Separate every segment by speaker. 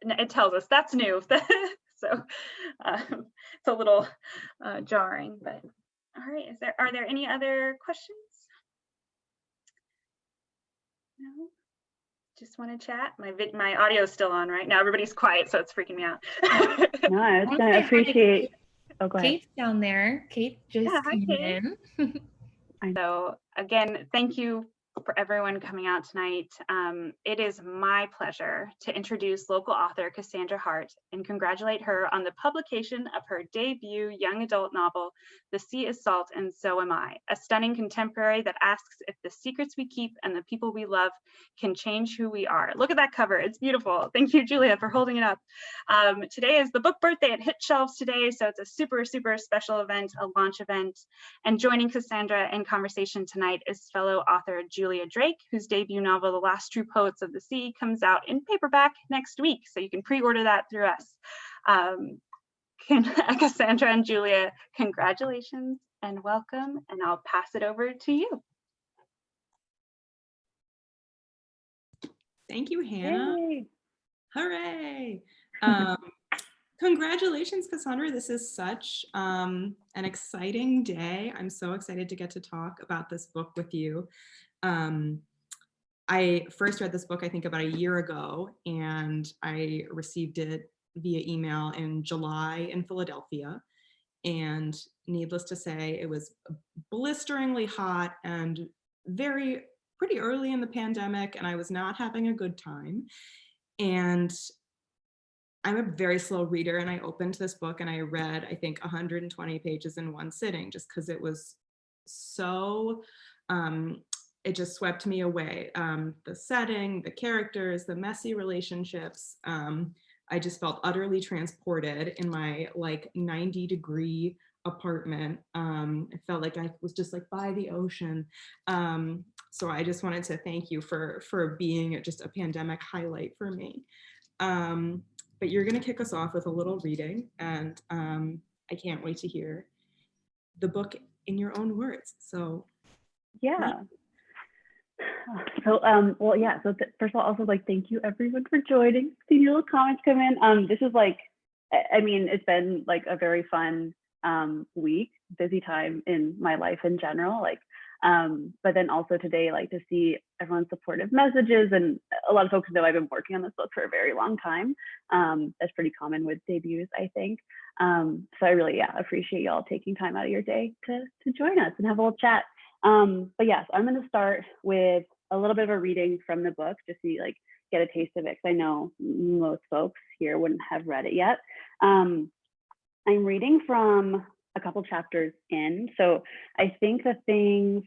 Speaker 1: It tells us that's new. So it's a little jarring, but all right. Are there any other questions? No? Just want to chat. My audio is still on right now. Everybody's quiet, so it's freaking me out.
Speaker 2: No, I was going to appreciate.
Speaker 3: Oh, go ahead. Kate's down there. Kate just
Speaker 1: hi,
Speaker 3: came
Speaker 1: Kate.
Speaker 3: in.
Speaker 1: So again, thank you for everyone coming out tonight. It is my pleasure to introduce local author Cassandra Hartt and congratulate her on the publication of her debut young adult novel, The Sea is Salt and So Am I, a stunning contemporary that asks if the secrets we keep and the people we love can change who we are. Look at that cover, it's beautiful. Thank you, Julia, for holding it up. Today is the book birthday. It hit shelves today, so it's a super, super special event, a launch event. And joining Cassandra in conversation tonight is fellow author Julia Drake, whose debut novel, The Last True Poets of the Sea, comes out in paperback next week. So you can pre-order that through us. Cassandra and Julia, congratulations and welcome, and I'll pass it over to you.
Speaker 4: Thank you, Hannah.
Speaker 2: Yay.
Speaker 4: Hooray. Congratulations, Cassandra. This is such an exciting day. I'm so excited to get to talk about this book with you. I first read this book, I think, about a year ago, and I received it via email in July in Philadelphia. And needless to say, it was blisteringly hot and pretty early in the pandemic, and I was not having a good time. And I'm a very slow reader, and I opened this book and I read, I think, 120 pages in one sitting, just because it was so, it just swept me away. The setting, the characters, the messy relationships. I just felt utterly transported in my like 90-degree apartment. It felt like I was just like by the ocean. So I just wanted to thank you for being just a pandemic highlight for me. But you're going to kick us off with a little reading, and I can't wait to hear the book in your own words. So
Speaker 2: yeah. So well, yeah, so first of all, also like thank you everyone for joining. Seeing your little comments come in. This is like, I mean, it's been like a very fun week, busy time in my life in general, like but then also today, like to see everyone's supportive messages, and a lot of folks know I've been working on this book for a very long time. That's pretty common with debuts, I think. So I really appreciate y'all taking time out of your day to join us and have a little chat. But yes, I'm going to start with a little bit of a reading from the book, just to like get a taste of it, because I know most folks here wouldn't have read it yet. I'm reading from a couple chapters in, so I think the things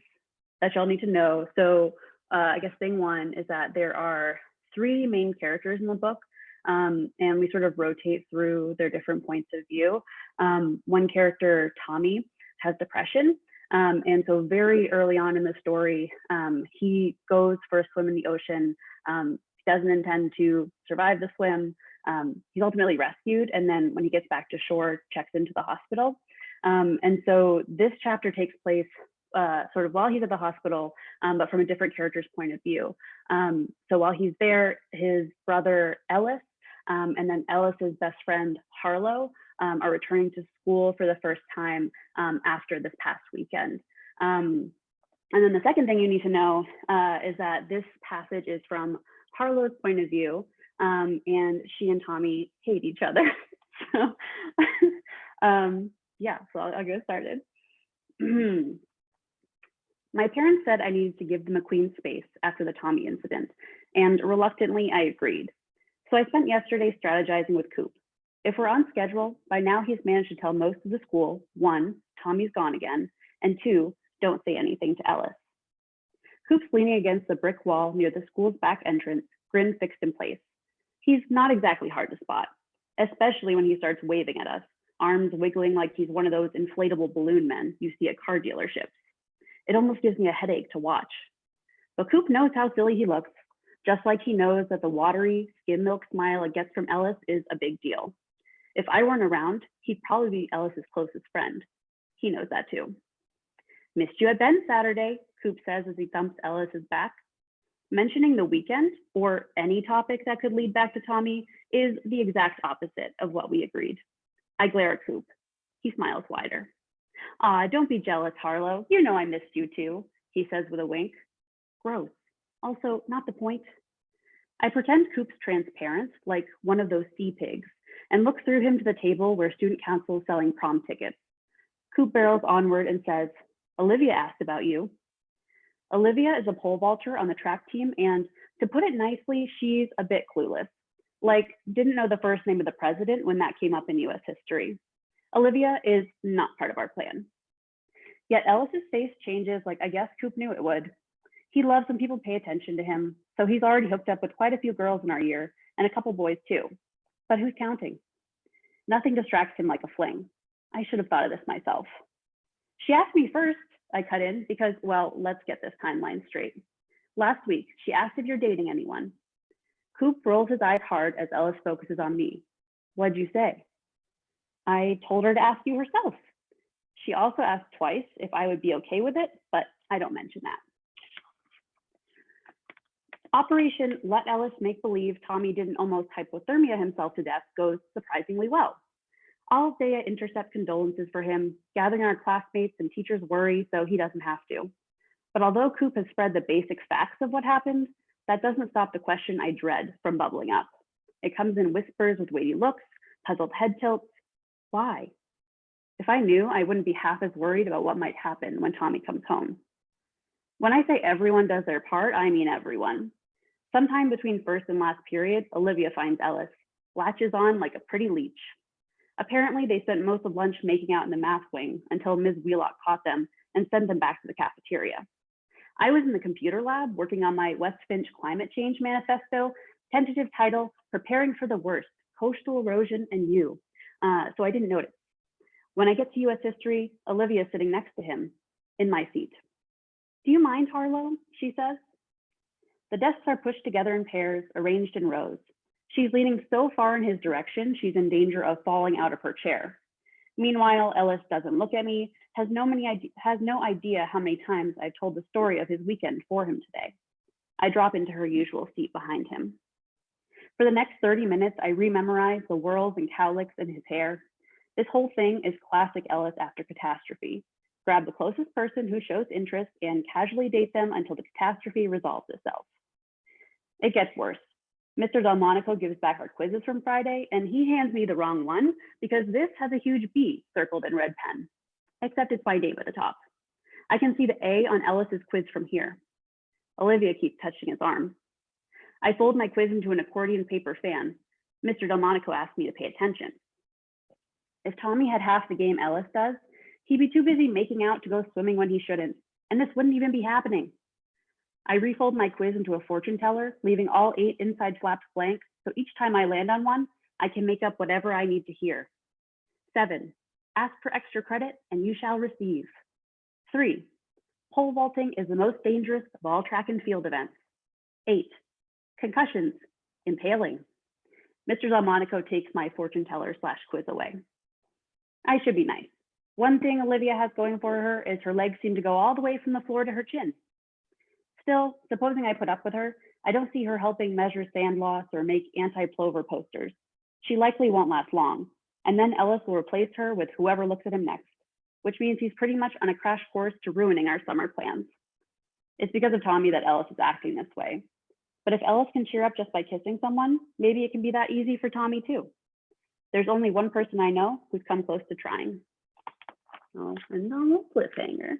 Speaker 2: that y'all need to know. So I guess thing one is that there are 3 main characters in the book, and we sort of rotate through their different points of view. One character, Tommy, has depression. And so very early on in the story, he goes for a swim in the ocean. He doesn't intend to survive the swim. He's ultimately rescued, and then when he gets back to shore, checks into the hospital. And so this chapter takes place sort of while he's at the hospital, but from a different character's point of view. So while he's there, his brother Ellis and then Ellis's best friend Harlow are returning to school for the first time after this past weekend. And then the second thing you need to know is that this passage is from Harlow's point of view, and she and Tommy hate each other. So yeah, so I'll get started. My parents said I needed to give them a queen space after the Tommy incident, and reluctantly I agreed. So I spent yesterday strategizing with Coop. If we're on schedule, by now he's managed to tell most of the school, 1, Tommy's gone again, and 2, don't say anything to Ellis. Coop's leaning against the brick wall near the school's back entrance, grin fixed in place. He's not exactly hard to spot, especially when he starts waving at us, arms wiggling like he's one of those inflatable balloon men you see at car dealerships. It almost gives me a headache to watch. But Coop knows how silly he looks, just like he knows that the watery, skim milk smile it gets from Ellis is a big deal. If I weren't around, he'd probably be Ellis's closest friend. He knows that too. Missed you at Ben's Saturday, Coop says as he thumps Ellis's back. Mentioning the weekend or any topic that could lead back to Tommy is the exact opposite of what we agreed. I glare at Coop. He smiles wider. Don't be jealous, Harlow. You know I missed you too, he says with a wink. Gross. Also, not the point. I pretend Coop's transparent, like one of those sea pigs, and look through him to the table where student council is selling prom tickets. Coop barrels onward and says, Olivia asked about you. Olivia is a pole vaulter on the track team, and to put it nicely, she's a bit clueless. Like, didn't know the first name of the president when that came up in US history. Olivia is not part of our plan. Yet Ellis's face changes like I guess Coop knew it would. He loves when people pay attention to him, so he's already hooked up with quite a few girls in our year, and a couple boys too. But who's counting? Nothing distracts him like a fling. I should have thought of this myself. She asked me first, I cut in, because, well, let's get this timeline straight. Last week, she asked if you're dating anyone. Coop rolls his eyes hard as Ellis focuses on me. What'd you say? I told her to ask you herself. She also asked twice if I would be okay with it, but I don't mention that. Operation Let Ellis Make Believe Tommy Didn't Almost Hypothermia Himself to Death goes surprisingly well. All day I intercept condolences for him, gathering our classmates and teachers' worry so he doesn't have to. But although Coop has spread the basic facts of what happened, that doesn't stop the question I dread from bubbling up. It comes in whispers with weighty looks, puzzled head tilts. Why? If I knew, I wouldn't be half as worried about what might happen when Tommy comes home. When I say everyone does their part, I mean everyone. Sometime between first and last period, Olivia finds Ellis, latches on like a pretty leech. Apparently, they spent most of lunch making out in the math wing until Ms. Wheelock caught them and sent them back to the cafeteria. I was in the computer lab working on my West Finch climate change manifesto, tentative title, Preparing for the Worst, Coastal Erosion and You, so I didn't notice. When I get to US history, Olivia is sitting next to him, in my seat. Do you mind, Harlow? She says. The desks are pushed together in pairs, arranged in rows. She's leaning so far in his direction, she's in danger of falling out of her chair. Meanwhile, Ellis doesn't look at me, has no idea how many times I've told the story of his weekend for him today. I drop into her usual seat behind him. For the next 30 minutes, I rememorize the whirls and cowlicks in his hair. This whole thing is classic Ellis after catastrophe. Grab the closest person who shows interest and casually date them until the catastrophe resolves itself. It gets worse. Mr. Delmonico gives back our quizzes from Friday, and he hands me the wrong one because this has a huge B circled in red pen, except it's by name at the top. I can see the A on Ellis's quiz from here. Olivia keeps touching his arm. I fold my quiz into an accordion paper fan. Mr. Delmonico asked me to pay attention. If Tommy had half the game Ellis does, he'd be too busy making out to go swimming when he shouldn't, and this wouldn't even be happening. I refold my quiz into a fortune teller, leaving all 8 inside flaps blank, so each time I land on one, I can make up whatever I need to hear. 7, ask for extra credit and you shall receive. 3, pole vaulting is the most dangerous of all track and field events. 8, concussions, impaling. Mr. Delmonico takes my fortune teller / quiz away. I should be nice. One thing Olivia has going for her is her legs seem to go all the way from the floor to her chin. Still, supposing I put up with her, I don't see her helping measure sand loss or make anti-plover posters. She likely won't last long, and then Ellis will replace her with whoever looks at him next, which means he's pretty much on a crash course to ruining our summer plans. It's because of Tommy that Ellis is acting this way. But if Ellis can cheer up just by kissing someone, maybe it can be that easy for Tommy too. There's only one person I know who's come close to trying. Oh, a normal cliffhanger.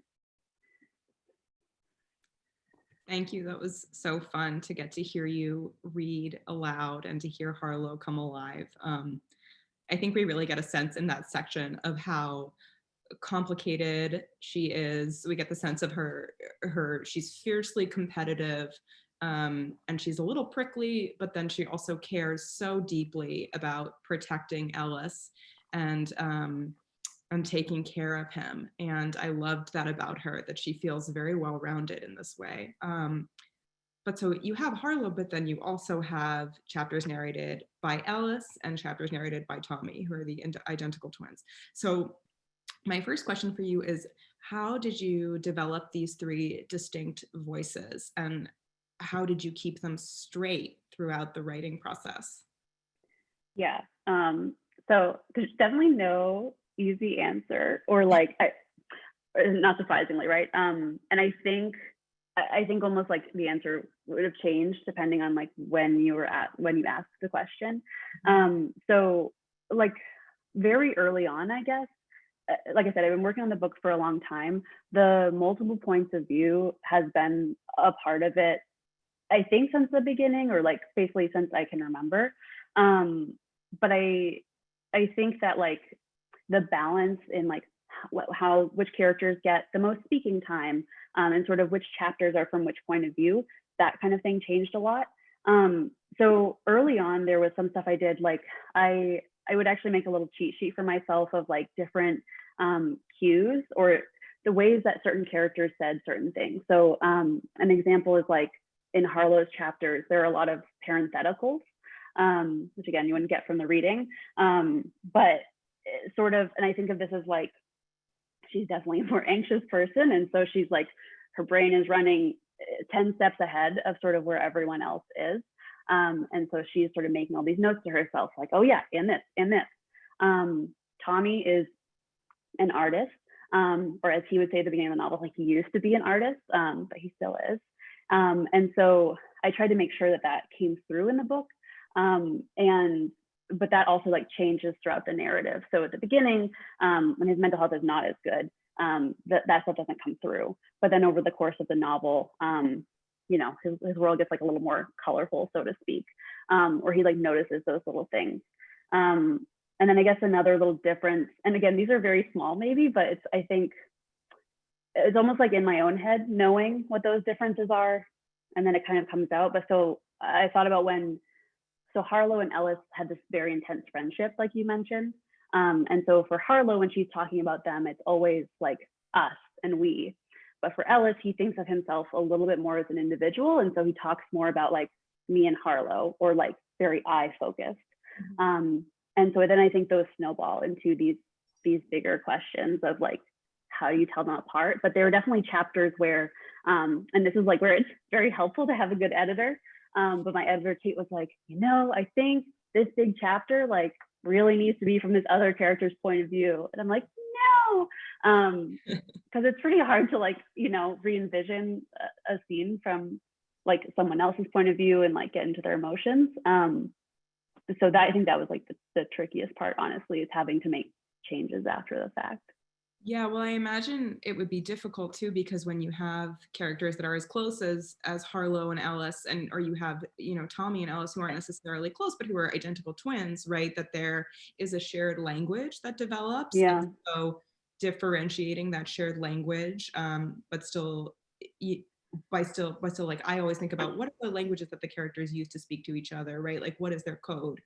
Speaker 4: Thank you. That was so fun to get to hear you read aloud and to hear Harlow come alive. I think we really get a sense in that section of how complicated she is. We get the sense of her she's fiercely competitive, and she's a little prickly, but then she also cares so deeply about protecting Ellis and taking care of him. And I loved that about her, that she feels very well-rounded in this way. But so you have Harlow, but then you also have chapters narrated by Ellis and chapters narrated by Tommy, who are the identical twins. So my first question for you is, how did you develop these 3 distinct voices? And how did you keep them straight throughout the writing process?
Speaker 2: Yeah. So there's definitely no easy answer, or like, not surprisingly, right? And I think almost like the answer would have changed depending on like when you asked the question. So like very early on, I guess, like I said, I've been working on the book for a long time. The multiple points of view has been a part of it, I think, since the beginning, or like basically since I can remember. But I think that like the balance in like which characters get the most speaking time, and sort of which chapters are from which point of view, that kind of thing changed a lot. So early on, there was some stuff I did, like I would actually make a little cheat sheet for myself of like different cues or the ways that certain characters said certain things. So an example is like in Harlow's chapters, there are a lot of parentheticals, which again, you wouldn't get from the reading. But sort of, and I think of this as like, she's definitely a more anxious person. And so she's like, her brain is running 10 steps ahead of sort of where everyone else is. And so she's sort of making all these notes to herself, like, oh yeah, and this. Tommy is an artist, or as he would say at the beginning of the novel, like he used to be an artist, but he still is. And so I tried to make sure that that came through in the book. But that also like changes throughout the narrative. So at the beginning, when his mental health is not as good, that stuff doesn't come through. But then over the course of the novel, you know, his world gets like a little more colorful, so to speak, or he like notices those little things. And then I guess another little difference, and again, these are very small maybe, but I think it's almost like in my own head, knowing what those differences are, and then it kind of comes out. But so I thought about so Harlow and Ellis had this very intense friendship, like you mentioned. And so for Harlow, when she's talking about them, it's always like us and we. But for Ellis, he thinks of himself a little bit more as an individual. And so he talks more about like me and Harlow, or like very I focused. And so then I think those snowball into these bigger questions of like, how do you tell them apart? But there are definitely chapters where, and this is like where it's very helpful to have a good editor. But my editor, Kate, was like, you know, I think this big chapter like really needs to be from this other character's point of view. And I'm like, no, because it's pretty hard to like, you know, re-envision a scene from like someone else's point of view and like get into their emotions. So that, I think that was like the trickiest part, honestly, is having to make changes after the fact.
Speaker 4: Yeah, well, I imagine it would be difficult too, because when you have characters that are as close as Harlow and Ellis, or you have, you know, Tommy and Ellis who aren't necessarily close, but who are identical twins, right? That there is a shared language that develops.
Speaker 2: Yeah.
Speaker 4: And so differentiating that shared language, but still, by still like, I always think about what are the languages that the characters use to speak to each other, right? Like, what is their code?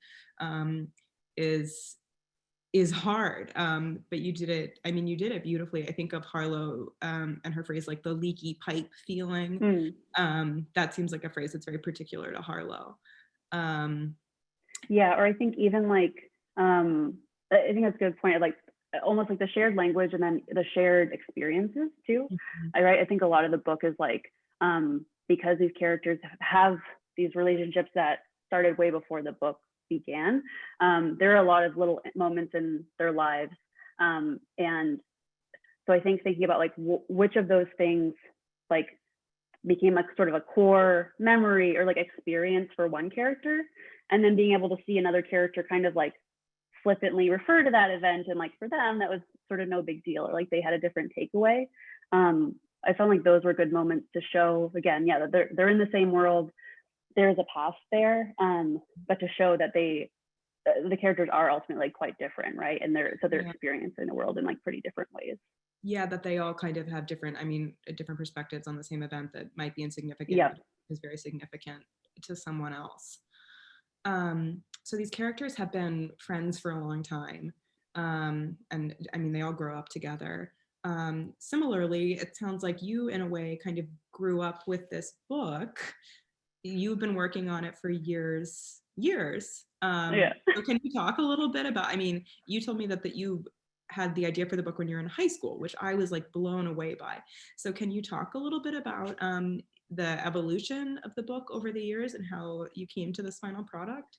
Speaker 4: Is hard, but you did it. I mean, you did it beautifully. I think of Harlow and her phrase, like the leaky pipe feeling. That seems like a phrase that's very particular to Harlow.
Speaker 2: Yeah, or I think even like, I think that's a good point. Like almost like the shared language and then the shared experiences too. I think a lot of the book is like, because these characters have these relationships that started way before the book began. There are a lot of little moments in their lives. And so I think thinking about like which of those things like became like sort of a core memory or like experience for one character, and then being able to see another character kind of like flippantly refer to that event, and like for them that was sort of no big deal, or like they had a different takeaway. I felt like those were good moments to show, again, yeah, that they're in the same world, there's a past there, but to show that the characters are ultimately like quite different, right? And they're experiencing the world in like pretty different ways.
Speaker 4: Yeah, that they all kind of have different perspectives on the same event that might be insignificant,
Speaker 2: Yeah,
Speaker 4: but is very significant to someone else. So these characters have been friends for a long time, and I mean, they all grow up together. Similarly, it sounds like you, in a way, kind of grew up with this book. You've been working on it for years.
Speaker 2: Yeah.
Speaker 4: So can you talk a little bit about, I mean, you told me that you had the idea for the book when you were in high school, which I was like blown away by. So can you talk a little bit about the evolution of the book over the years and how you came to this final product?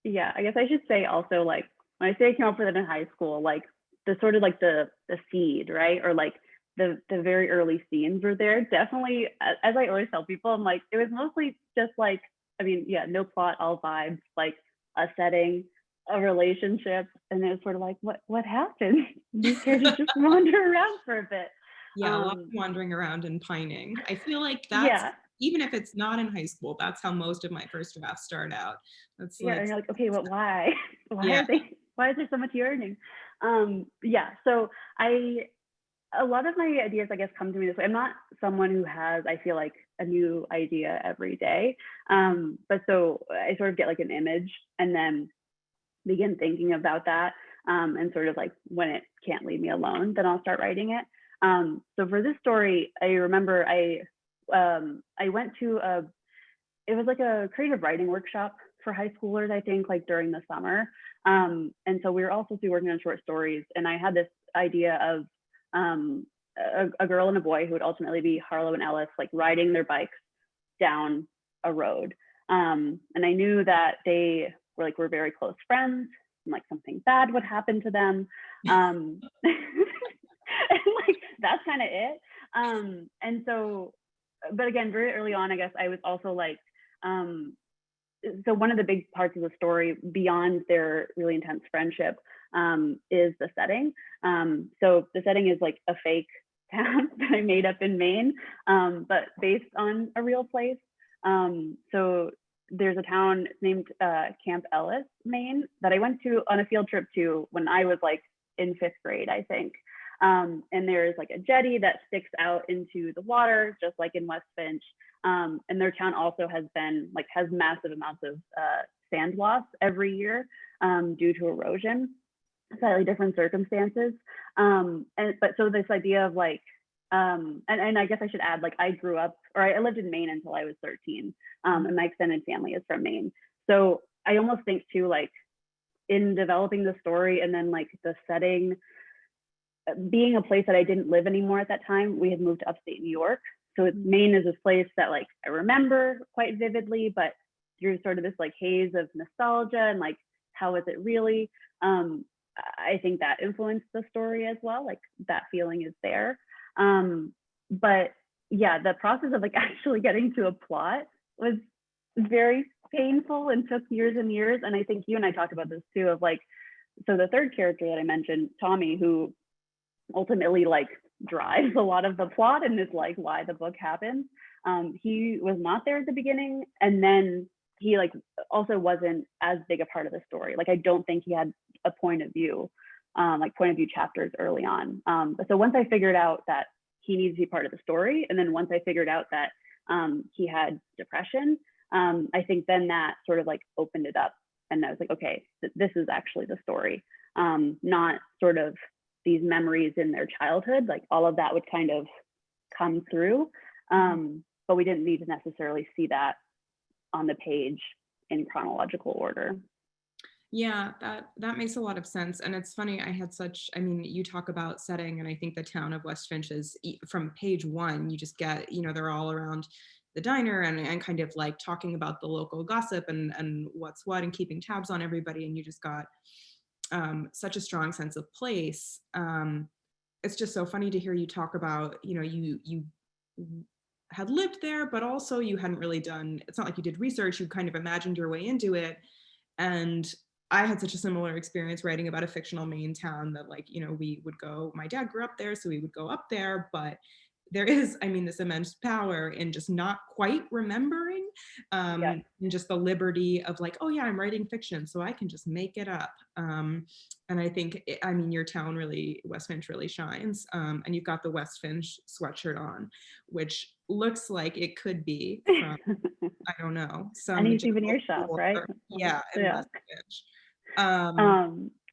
Speaker 2: Yeah, I guess I should say also, like, when I say I came up with it in high school, like the sort of like the seed, right? Or like the very early scenes were there. Definitely, as I always tell people, I'm like, it was mostly just like, I mean, yeah, no plot, all vibes, like a setting, a relationship, and it was sort of like, what happened? These characters just wander around for a bit.
Speaker 4: Yeah, a lot of wandering around and pining. I feel like that's,
Speaker 2: Yeah,
Speaker 4: even if it's not in high school, that's how most of my first drafts start out. That's
Speaker 2: yeah,
Speaker 4: like,
Speaker 2: and you're like, okay, but why?
Speaker 4: yeah.
Speaker 2: Why is there so much yearning? Yeah, so a lot of my ideas, I guess, come to me this way. I'm not someone who has, I feel like, a new idea every day. But so I sort of get like an image and then begin thinking about that. And sort of like when it can't leave me alone, then I'll start writing it. So for this story, I remember I went to it was like a creative writing workshop for high schoolers, I think, like during the summer. And so we were all supposed to be working on short stories. And I had this idea of a girl and a boy who would ultimately be Harlow and Ellis, like riding their bikes down a road. And I knew that they were very close friends, and like something bad would happen to them. And like that's kind of it. And so, but again, very early on, I guess I was also like, so one of the big parts of the story beyond their really intense friendship is the setting. So the setting is like a fake town that I made up in Maine, but based on a real place. So there's a town named Camp Ellis, Maine, that I went to on a field trip to when I was like in 5th grade, I think. And there's like a jetty that sticks out into the water, just like in West Finch. And their town also has massive amounts of sand loss every year due to erosion, slightly different circumstances. But so this idea of like, and I guess I should add, like I grew up, or I lived in Maine until I was 13, and my extended family is from Maine. So I almost think too, like in developing the story and then like the setting, being a place that I didn't live anymore at that time, we had moved to upstate New York. So Maine is this place that like I remember quite vividly, but through sort of this like haze of nostalgia and like, how is it really? I think that influenced the story as well. Like that feeling is there. But yeah, the process of like actually getting to a plot was very painful and took years and years. And I think you and I talked about this too, of like, so the third character that I mentioned, Tommy, who ultimately like drives a lot of the plot and is like why the book happens. He was not there at the beginning, and then he like also wasn't as big a part of the story. Like I don't think he had a point of view, like point of view chapters early on. But so once I figured out that he needs to be part of the story, and then once I figured out that he had depression, I think then that sort of like opened it up, and I was like, okay, this is actually the story, not sort of these memories in their childhood. Like all of that would kind of come through, but we didn't need to necessarily see that on the page in chronological order.
Speaker 4: Yeah, that makes a lot of sense. And it's funny, I mean, you talk about setting, and I think the town of West Finch is, from page 1, you just get, they're all around the diner and kind of like talking about the local gossip and what's what and keeping tabs on everybody. And you just got such a strong sense of place. It's just so funny to hear you talk about, you had lived there, but also you hadn't really done, it's not like you did research, you kind of imagined your way into it. And I had such a similar experience writing about a fictional Maine town that like, we would go, my dad grew up there, so we would go up there, but there is, this immense power in just not quite remembering, and just the liberty of like, oh yeah, I'm writing fiction, so I can just make it up. And I think, your town really, West Finch really shines. And you've got the West Finch sweatshirt on, which looks like it could be from, I don't know, some
Speaker 2: any souvenir shop, right?
Speaker 4: Yeah, in West Finch.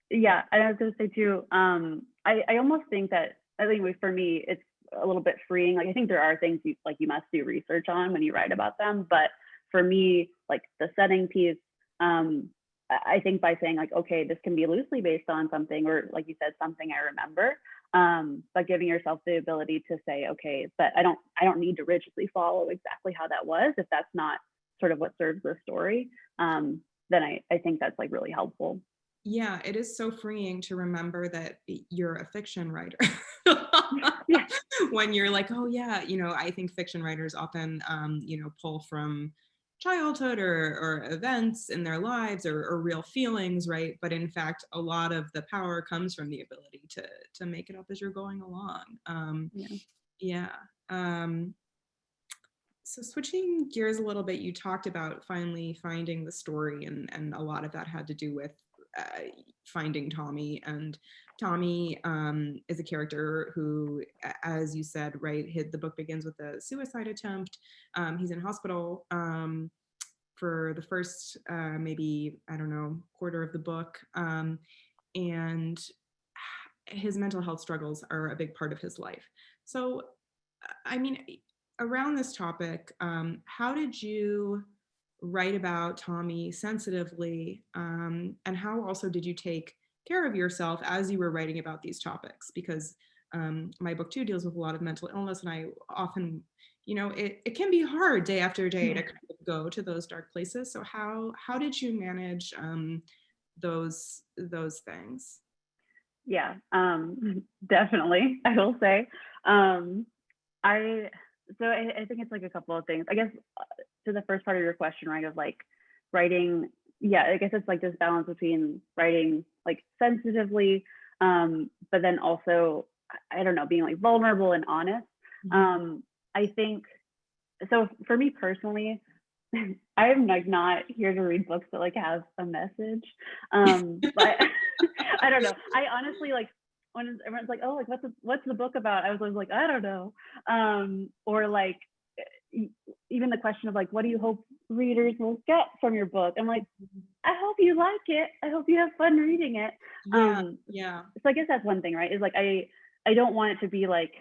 Speaker 2: Yeah, and I was gonna say too, I almost think that, I think for me, it's a little bit freeing. Like I think there are things you must do research on when you write about them, but for me, like the setting piece, I think by saying like, okay, this can be loosely based on something, or like you said, something I remember, but giving yourself the ability to say, okay, but I don't need to rigidly follow exactly how that was if that's not sort of what serves the story. Then I think that's like really helpful.
Speaker 4: Yeah, it is so freeing to remember that you're a fiction writer.
Speaker 2: Yeah.
Speaker 4: When you're like, oh yeah, I think fiction writers often, pull from childhood or events in their lives or real feelings, right? But in fact, a lot of the power comes from the ability to make it up as you're going along. Yeah. So switching gears a little bit, you talked about finally finding the story, and a lot of that had to do with finding Tommy. And Tommy is a character who, as you said, right, the book begins with a suicide attempt. He's in hospital for the first maybe, I don't know, quarter of the book. And his mental health struggles are a big part of his life. So, I mean, around this topic, how did you write about Tommy sensitively, and how also did you take care of yourself as you were writing about these topics? Because my book too deals with a lot of mental illness, and I often, it can be hard day after day to kind of go to those dark places. So how did you manage those things?
Speaker 2: Yeah, definitely, I will say. I think it's like a couple of things. I guess to the first part of your question, right, of like writing, yeah, I guess it's like this balance between writing like sensitively, but then also, I don't know, being like vulnerable and honest. I think, so for me personally, I'm like not here to read books that like have a message. But I don't know. I honestly, like, when everyone's like, oh, like what's the book about? I was always like, I don't know. Or like even the question of like, what do you hope readers will get from your book? I'm like, I hope you like it. I hope you have fun reading it.
Speaker 4: Yeah.
Speaker 2: So I guess that's one thing, right? Is like I don't want it to be like,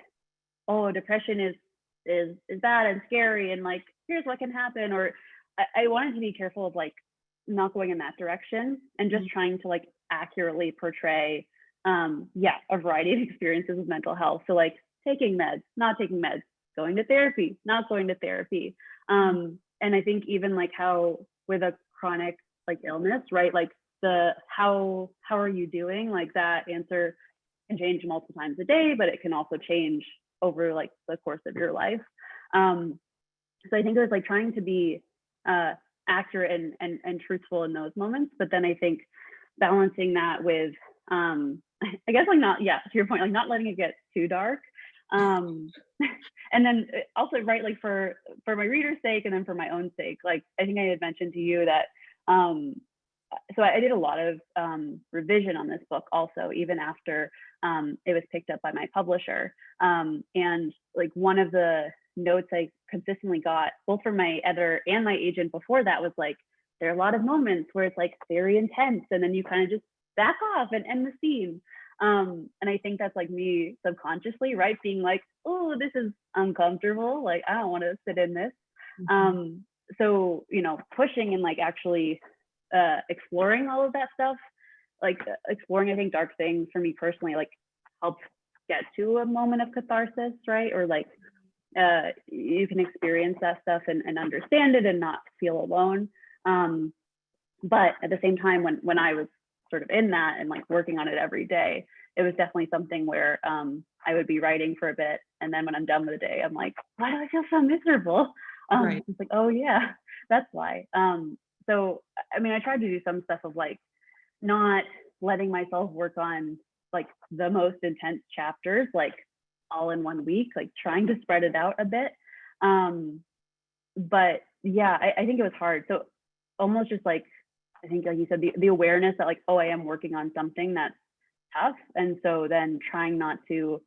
Speaker 2: oh, depression is bad and scary and like here's what can happen. Or I wanted to be careful of like not going in that direction and just trying to like accurately portray a variety of experiences with mental health. So like taking meds, not taking meds, going to therapy, not going to therapy. And I think even like how with a chronic like illness, right? Like the how are you doing? Like that answer can change multiple times a day, but it can also change over like the course of your life. So I think it was like trying to be accurate and truthful in those moments, but then I think balancing that with I guess like not, to your point, like not letting it get too dark. And then also, right, like for my reader's sake and then for my own sake, like I think I had mentioned to you that so I did a lot of revision on this book also, even after it was picked up by my publisher. And like one of the notes I consistently got, both from my editor and my agent before that, was like, there are a lot of moments where it's like very intense and then you kind of just back off and end the scene. And I think that's like me subconsciously, right, being like, oh, this is uncomfortable, like I don't want to sit in this. So pushing and like actually exploring all of that stuff, like exploring I think dark things for me personally like helps get to a moment of catharsis, right? Or like you can experience that stuff and understand it and not feel alone. But at the same time, when I was sort of in that and like working on it every day, it was definitely something where I would be writing for a bit, and then when I'm done with the day, I'm like, why do I feel so miserable?
Speaker 4: Right.
Speaker 2: It's like, oh yeah, that's why. So I mean, I tried to do some stuff of like not letting myself work on like the most intense chapters like all in one week, like trying to spread it out a bit. But yeah, I think it was hard. So almost just like, I think like you said, the awareness that like, oh, I am working on something that's tough. And so then trying not to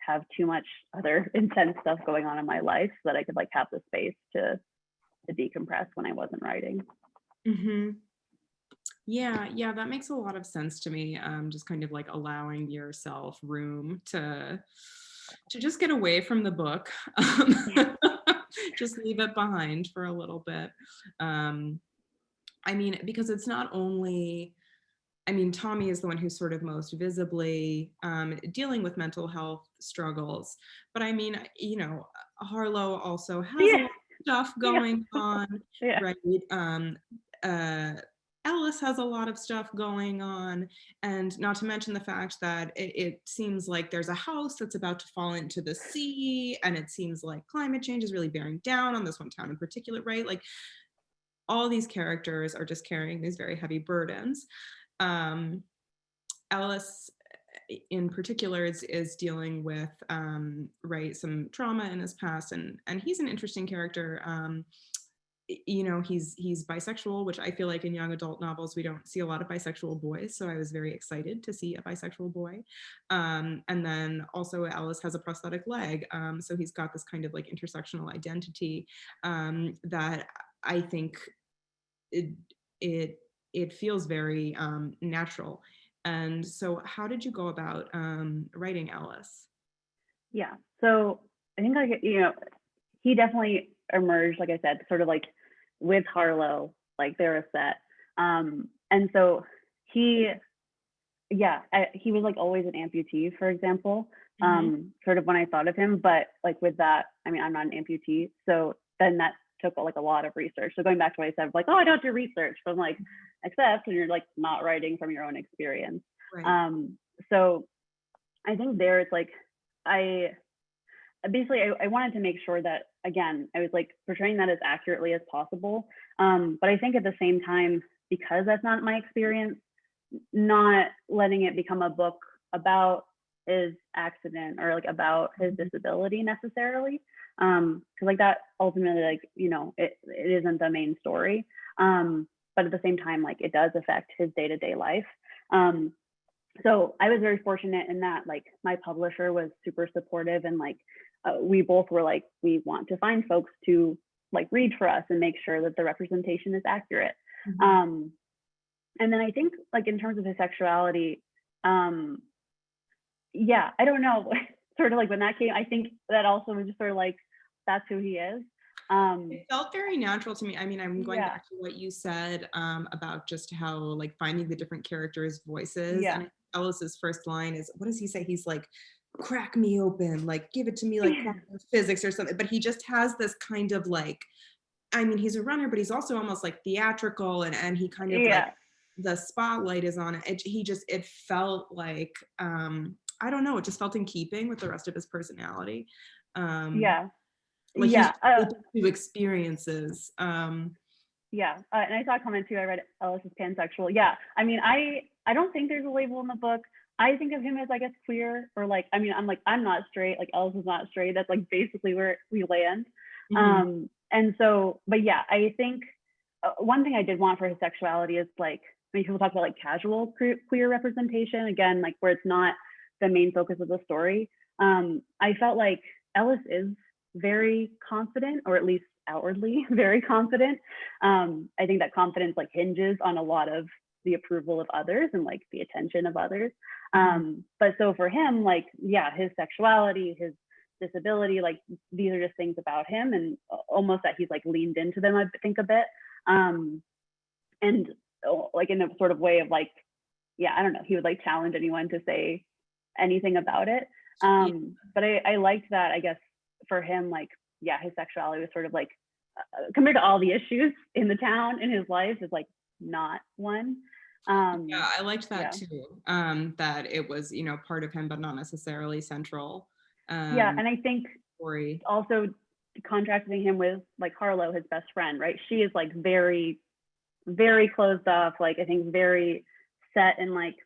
Speaker 2: have too much other intense stuff going on in my life so that I could like have the space to decompress when I wasn't writing.
Speaker 4: Yeah, that makes a lot of sense to me. Just kind of like allowing yourself room to just get away from the book. Just leave it behind for a little bit. I mean, because it's not only I mean, Tommy is the one who's sort of most visibly dealing with mental health struggles. But I mean, you know, Harlow also has a lot of stuff
Speaker 2: Yeah.
Speaker 4: going on,
Speaker 2: Yeah.
Speaker 4: right? Uh, Alice has a lot of stuff going on. And not to mention the fact that it seems like there's a house that's about to fall into the sea. And it seems like climate change is really bearing down on this one town in particular, right? Like all these characters are just carrying these very heavy burdens. Alice in particular is dealing with right, some trauma in his past, and he's an interesting character. You know, he's bisexual, which I feel like in young adult novels we don't see a lot of bisexual boys, so I was very excited to see a bisexual boy. And then also Alice has a prosthetic leg, so he's got this kind of like intersectional identity that I think it feels very natural. And so how did you go about writing Alice?
Speaker 2: Yeah. So I think like, you know, he definitely emerged, like I said, sort of like with Harlow, like they're a set. And so he was like always an amputee, for example, sort of when I thought of him. But like with that, I mean, I'm not an amputee. So then that took like a lot of research. So going back to what I said, like, oh, I don't do research. But I'm like, except when you're like not writing from your own experience.
Speaker 4: Right.
Speaker 2: So I think there it's like, I wanted to make sure that, again, I was like portraying that as accurately as possible. But I think at the same time, because that's not my experience, not letting it become a book about his accident or like about his disability necessarily. Because like that ultimately, like, you know, it isn't the main story. But at the same time, like it does affect his day-to-day life. So I was very fortunate in that like my publisher was super supportive, and like we both were like, we want to find folks to like read for us and make sure that the representation is accurate. And then I think like in terms of his sexuality, yeah, I don't know, sort of like when that came, I think that also was just sort of like, that's who he is.
Speaker 4: It felt very natural to me. I mean, I'm going
Speaker 2: Yeah.
Speaker 4: back to what you said about just how like finding the different characters' voices.
Speaker 2: Yeah.
Speaker 4: And Ellis's first line is, what does he say? He's like, crack me open, like give it to me like quantum physics or something. But he just has this kind of like, I mean, he's a runner, but he's also almost like theatrical, and he kind of like, the spotlight is on it. It felt like, I don't know, it just felt in keeping with the rest of his personality. Like he's open to experiences.
Speaker 2: And I saw a comment too. I read Ellis is pansexual. Yeah, I mean, I don't think there's a label in the book. I think of him as, I guess, queer, or like, I mean, I'm not straight. Like Ellis is not straight. That's like basically where we land. And so, but yeah, I think one thing I did want for his sexuality is like, I mean, people talk about like casual queer representation, again, like where it's not the main focus of the story. I felt like Ellis is very confident, or at least outwardly very confident. I think that confidence like hinges on a lot of the approval of others and like the attention of others. But so for him, like, yeah, his sexuality, his disability, like these are just things about him, and almost that he's like leaned into them, I think, a bit. And like in a sort of way of like, yeah, I don't know, he would like challenge anyone to say anything about it. But I liked that, I guess, for him, like, yeah, his sexuality was sort of like, compared to all the issues in the town in his life, is like not one.
Speaker 4: Yeah, I liked that too. That it was, you know, part of him, but not necessarily central.
Speaker 2: Yeah, and I think
Speaker 4: story.
Speaker 2: Also contrasting him with like Harlow, his best friend, right? She is like very, very closed off, like I think very set in like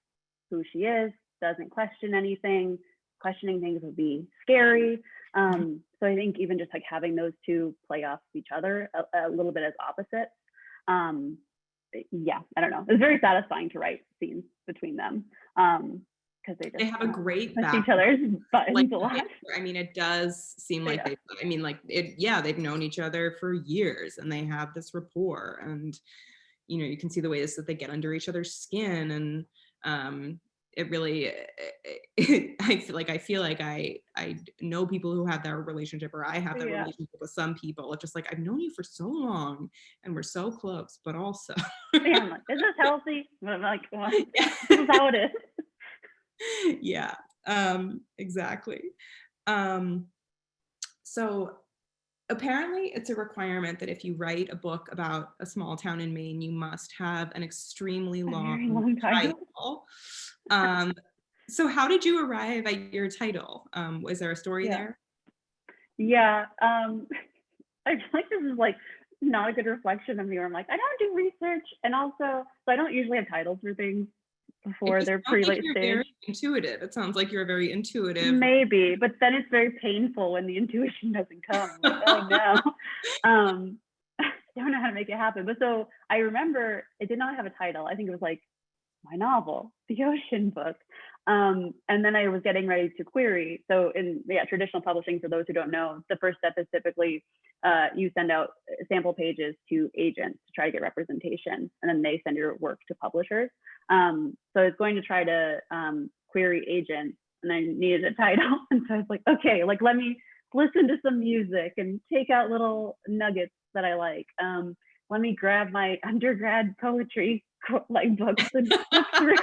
Speaker 2: who she is, doesn't question anything. Questioning things would be scary. So I think even just like having those two play off each other a little bit as opposites. Yeah, I don't know. It's very satisfying to write scenes between them. Because they
Speaker 4: have a great
Speaker 2: push each other's buttons
Speaker 4: like,
Speaker 2: a lot.
Speaker 4: I mean, it does seem like they've known each other for years, and they have this rapport, and you know, you can see the ways that they get under each other's skin, and it really, I feel like I know people who have that relationship, or I have that relationship with some people. It's just like, I've known you for so long and we're so close, but also
Speaker 2: yeah, I'm like, is this healthy? And I'm like, well, this is how it is.
Speaker 4: Yeah, exactly. So apparently it's a requirement that if you write a book about a small town in Maine, you must have an extremely
Speaker 2: A
Speaker 4: long
Speaker 2: very long title.
Speaker 4: So how did you arrive at your title? Was there a story there?
Speaker 2: Yeah. I feel like this is like not a good reflection of me where I'm like, I don't do research. And also, so I don't usually have titles for things before they're pretty late stage.
Speaker 4: Very intuitive. It sounds like you're very intuitive.
Speaker 2: Maybe, but then it's very painful when the intuition doesn't come. I'm like, oh no. I don't know how to make it happen. But so I remember it did not have a title. I think it was like my novel, The Ocean Book. And then I was getting ready to query. So in traditional publishing, for those who don't know, the first step is typically you send out sample pages to agents to try to get representation, and then they send your work to publishers. So I was going to try to query agents, and I needed a title. And so I was like, okay, like let me listen to some music and take out little nuggets that I like. Let me grab my undergrad poetry like books and look through.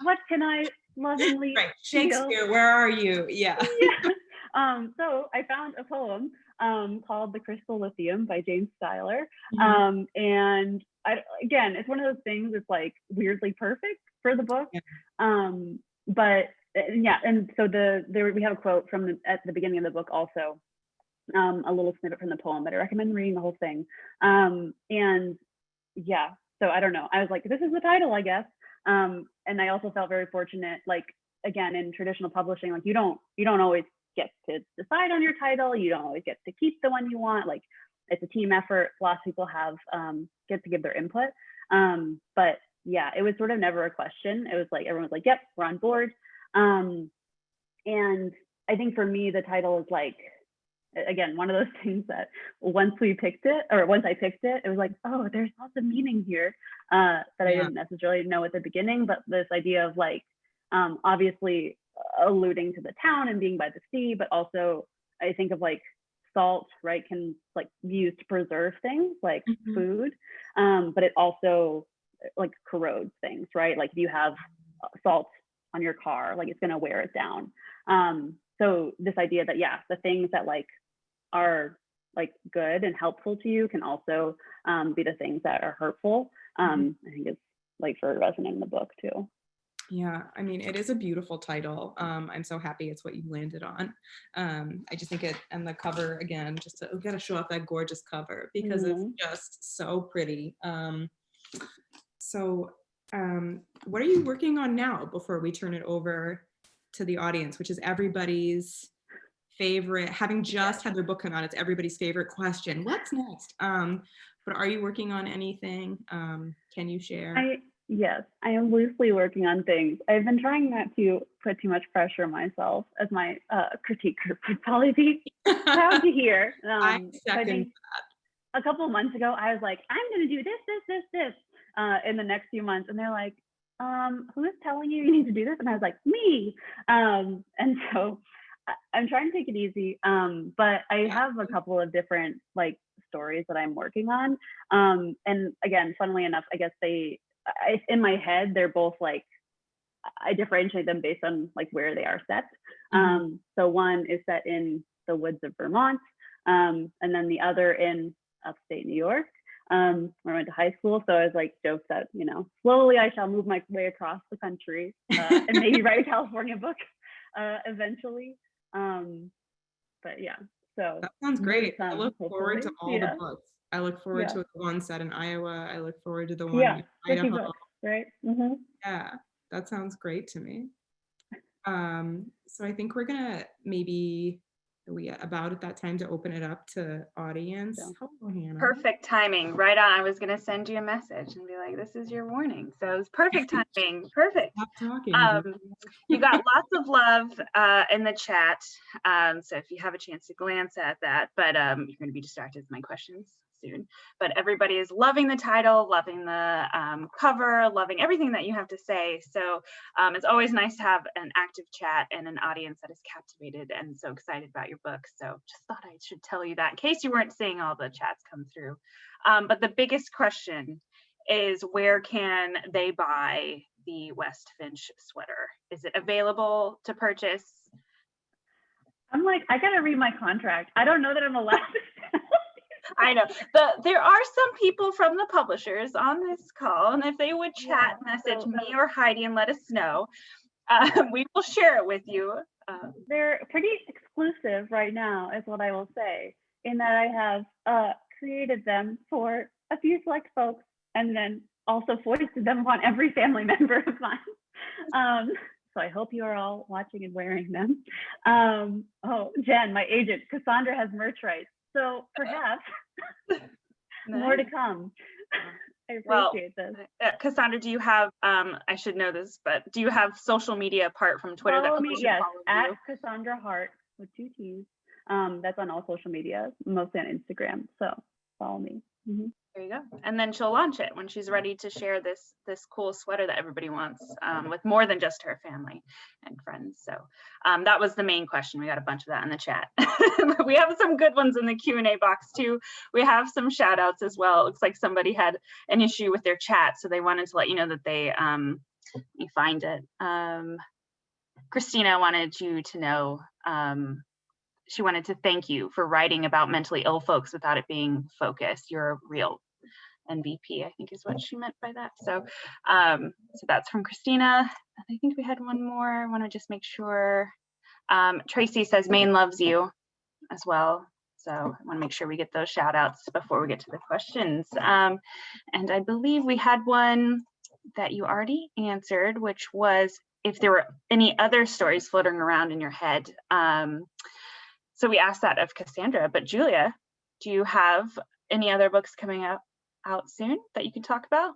Speaker 2: What can I lovingly
Speaker 4: Shakespeare, where are you? Yeah.
Speaker 2: So I found a poem called The Crystal Lithium by James Schuyler. And again, it's one of those things that's like weirdly perfect for the book. But yeah, and so we have a quote from at the beginning of the book also, a little snippet from the poem, but I recommend reading the whole thing. And yeah, so I don't know. I was like, this is the title, I guess. And I also felt very fortunate, like, again, in traditional publishing, like you don't always get to decide on your title. You don't always get to keep the one you want. Like it's a team effort. Lots of people have get to give their input. But yeah, it was sort of never a question. It was like, everyone was like, yep, we're on board. And I think for me, the title is like, again, one of those things that once I picked it, it was like, oh, there's lots of meaning here that I didn't necessarily know at the beginning, but this idea of like, obviously alluding to the town and being by the sea, but also I think of like salt, right, can like be used to preserve things like food, but it also like corrodes things, right? Like if you have salt on your car, like it's gonna wear it down. So this idea that the things that like are like good and helpful to you can also be the things that are hurtful. I think it's like very resonant in the book too.
Speaker 4: Yeah, I mean, it is a beautiful title. I'm so happy it's what you landed on. I just think it, and the cover again, we gotta show off that gorgeous cover because it's just so pretty. So what are you working on now before we turn it over to the audience, which is everybody's favorite, having just had their book come out, it's everybody's favorite question. What's next? But are you working on anything? Can you share?
Speaker 2: Yes, I am loosely working on things. I've been trying not to put too much pressure on myself, as my critique group would probably be proud to hear.
Speaker 4: I second that.
Speaker 2: A couple of months ago, I was like, I'm going to do this in the next few months. And they're like, who is telling you need to do this? And I was like, me. And so I'm trying to take it easy. But I have a couple of different like stories that I'm working on. And again, funnily enough, I guess in my head, they're both like, I differentiate them based on like where they are set. So one is set in the woods of Vermont, and then the other in upstate New York, where I went to high school. So I was like joked that, slowly I shall move my way across the country and maybe write a California book eventually. But yeah, so
Speaker 4: that sounds great. I look forward to all the books. I look forward to the one set in Iowa. I look forward to the one in Idaho.
Speaker 2: Books, right?
Speaker 4: Yeah, that sounds great to me. So I think we're gonna maybe about at that time to open it up to audience. Hello, Hannah.
Speaker 1: Perfect timing, right on. I was gonna send you a message and be like, "This is your warning." So it's perfect timing. Perfect.
Speaker 4: Stop talking.
Speaker 1: You got lots of love in the chat. So if you have a chance to glance at that, but you're going to be distracted with my questions soon. But everybody is loving the title, loving the cover, loving everything that you have to say. So it's always nice to have an active chat and an audience that is captivated and so excited about your book. So just thought I should tell you that in case you weren't seeing all the chats come through. But the biggest question is where can they buy the West Finch sweater? Is it available to purchase?
Speaker 2: I'm like, I gotta read my contract. I don't know that I'm allowed to.
Speaker 1: I know. There are some people from the publishers on this call, and if they would chat message me or Heidi and let us know, we will share it with you.
Speaker 2: They're pretty exclusive right now, is what I will say, in that I have created them for a few select folks and then also foisted them upon every family member of mine. So I hope you are all watching and wearing them. Oh, Jen, my agent, Cassandra has merch rights. So perhaps more to come. I appreciate this.
Speaker 1: Cassandra, do you have, I should know this, but do you have social media apart from Twitter?
Speaker 2: Follow me, yes, at Cassandra Hartt with 2 T's. That's on all social media, mostly on Instagram. So follow me.
Speaker 1: There you go. And then she'll launch it when she's ready to share this cool sweater that everybody wants, with more than just her family and friends. So that was the main question. We got a bunch of that in the chat. We have some good ones in the Q&A box too. We have some shout outs as well. It looks like somebody had an issue with their chat, so they wanted to let you know that they, let me find it. Christina wanted you to know, she wanted to thank you for writing about mentally ill folks without it being focused. You're a real MVP, I think is what she meant by that. So, so that's from Christina. I think we had one more. I want to just make sure. Tracy says Maine loves you as well. So I want to make sure we get those shout outs before we get to the questions. And I believe we had one that you already answered, which was if there were any other stories floating around in your head. So we asked that of Cassandra, but Julia, do you have any other books coming out soon that you can talk about?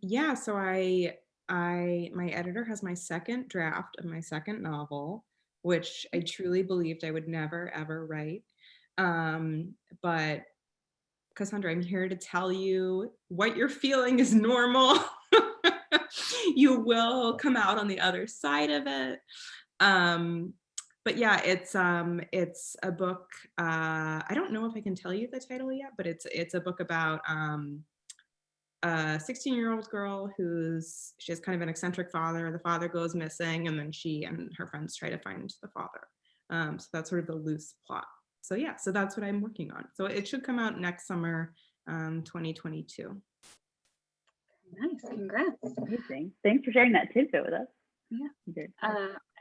Speaker 4: Yeah, so my editor has my second draft of my second novel, which I truly believed I would never ever write. But Cassandra, I'm here to tell you what you're feeling is normal. You will come out on the other side of it. But yeah, it's a book. I don't know if I can tell you the title yet, but it's a book about a 16-year-old girl she has kind of an eccentric father. The father goes missing, and then she and her friends try to find the father. So that's sort of the loose plot. So yeah, so that's what I'm working on. So it should come out next summer, 2022.
Speaker 1: Nice, congrats.
Speaker 2: Amazing. Thanks for sharing that tidbit with us.
Speaker 1: Yeah.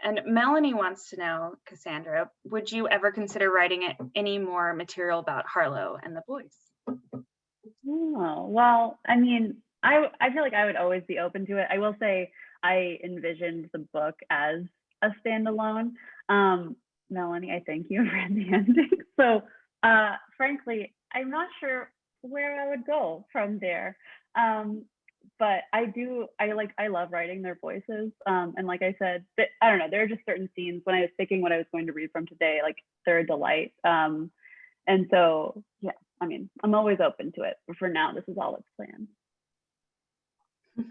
Speaker 1: And Melanie wants to know, Cassandra, would you ever consider writing any more material about Harlow and the boys?
Speaker 2: Oh, well, I mean, I feel like I would always be open to it. I will say I envisioned the book as a standalone. Melanie, I thank you for the ending. So frankly, I'm not sure where I would go from there. But I love writing their voices. And like I said, I don't know, there are just certain scenes when I was picking what I was going to read from today, like they're a delight. And so, yeah, I mean, I'm always open to it, but for now, this is all that's planned.
Speaker 1: Okay.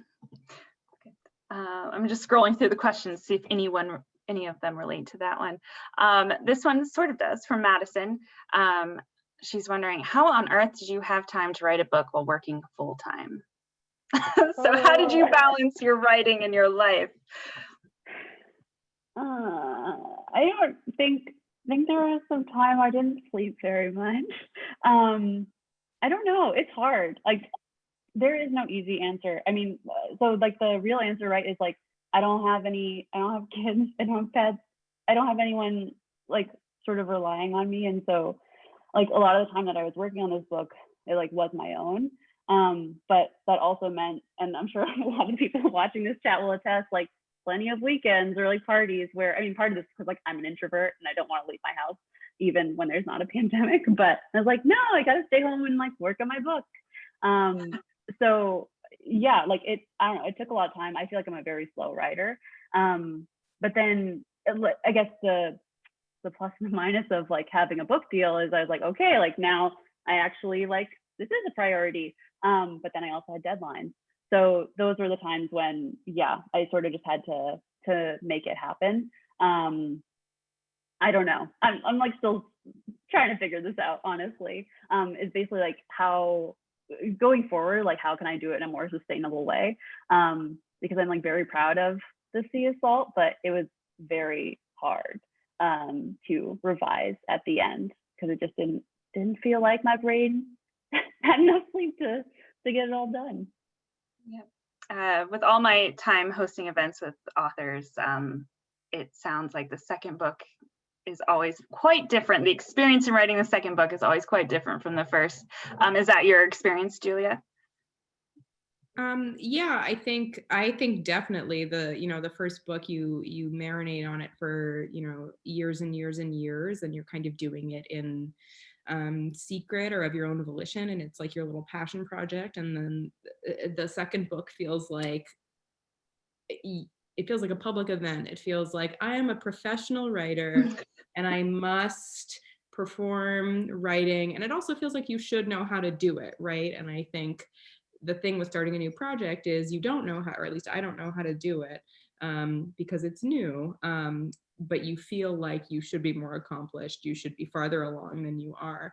Speaker 1: I'm just scrolling through the questions to see if any of them relate to that one. This one sort of does, from Madison. She's wondering, how on earth did you have time to write a book while working full time? So how did you balance your writing and your life?
Speaker 2: I don't think there was some time I didn't sleep very much. I don't know, it's hard. Like, there is no easy answer. I mean, so like the real answer, right, is like, I don't have kids, I don't have pets, I don't have anyone like sort of relying on me. And so like a lot of the time that I was working on this book, it like was my own. But that also meant, and I'm sure a lot of people watching this chat will attest, like plenty of weekends or like parties where, I mean, part of this is because like I'm an introvert and I don't want to leave my house even when there's not a pandemic, but I was like, no, I got to stay home and like work on my book. So yeah, like I don't know, it took a lot of time. I feel like I'm a very slow writer. But then I guess the plus and the minus of like having a book deal is I was like, okay, like now I actually like, this is a priority. But then I also had deadlines. So those were the times when, yeah, I sort of just had to make it happen. I don't know. I'm like still trying to figure this out, honestly. It's basically like how going forward, like how can I do it in a more sustainable way? Because I'm like very proud of the sea of salt, but it was very hard to revise at the end because it just didn't feel like my brain had enough sleep to get it all done.
Speaker 1: Yep. With all my time hosting events with authors, it sounds like the second book is always quite different. The experience in writing the second book is always quite different from the first. Is that your experience, Julia?
Speaker 4: Yeah, I think definitely the first book you marinate on it for, years and years and years, and you're kind of doing it in secret or of your own volition, and it's like your little passion project. And then the second book feels like a public event. It feels like I am a professional writer and I must perform writing, and it also feels like you should know how to do it, right? And I think the thing with starting a new project is you don't know how, or at least I don't know how to do it because it's new, but you feel like you should be more accomplished. You should be farther along than you are.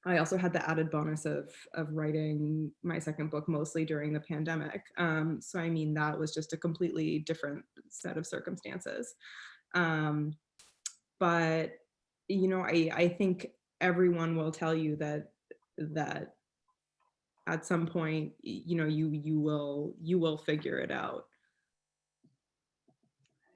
Speaker 4: I also had the added bonus of writing my second book mostly during the pandemic. So I mean, that was just a completely different set of circumstances. But I think everyone will tell you that at some point, you will figure it out.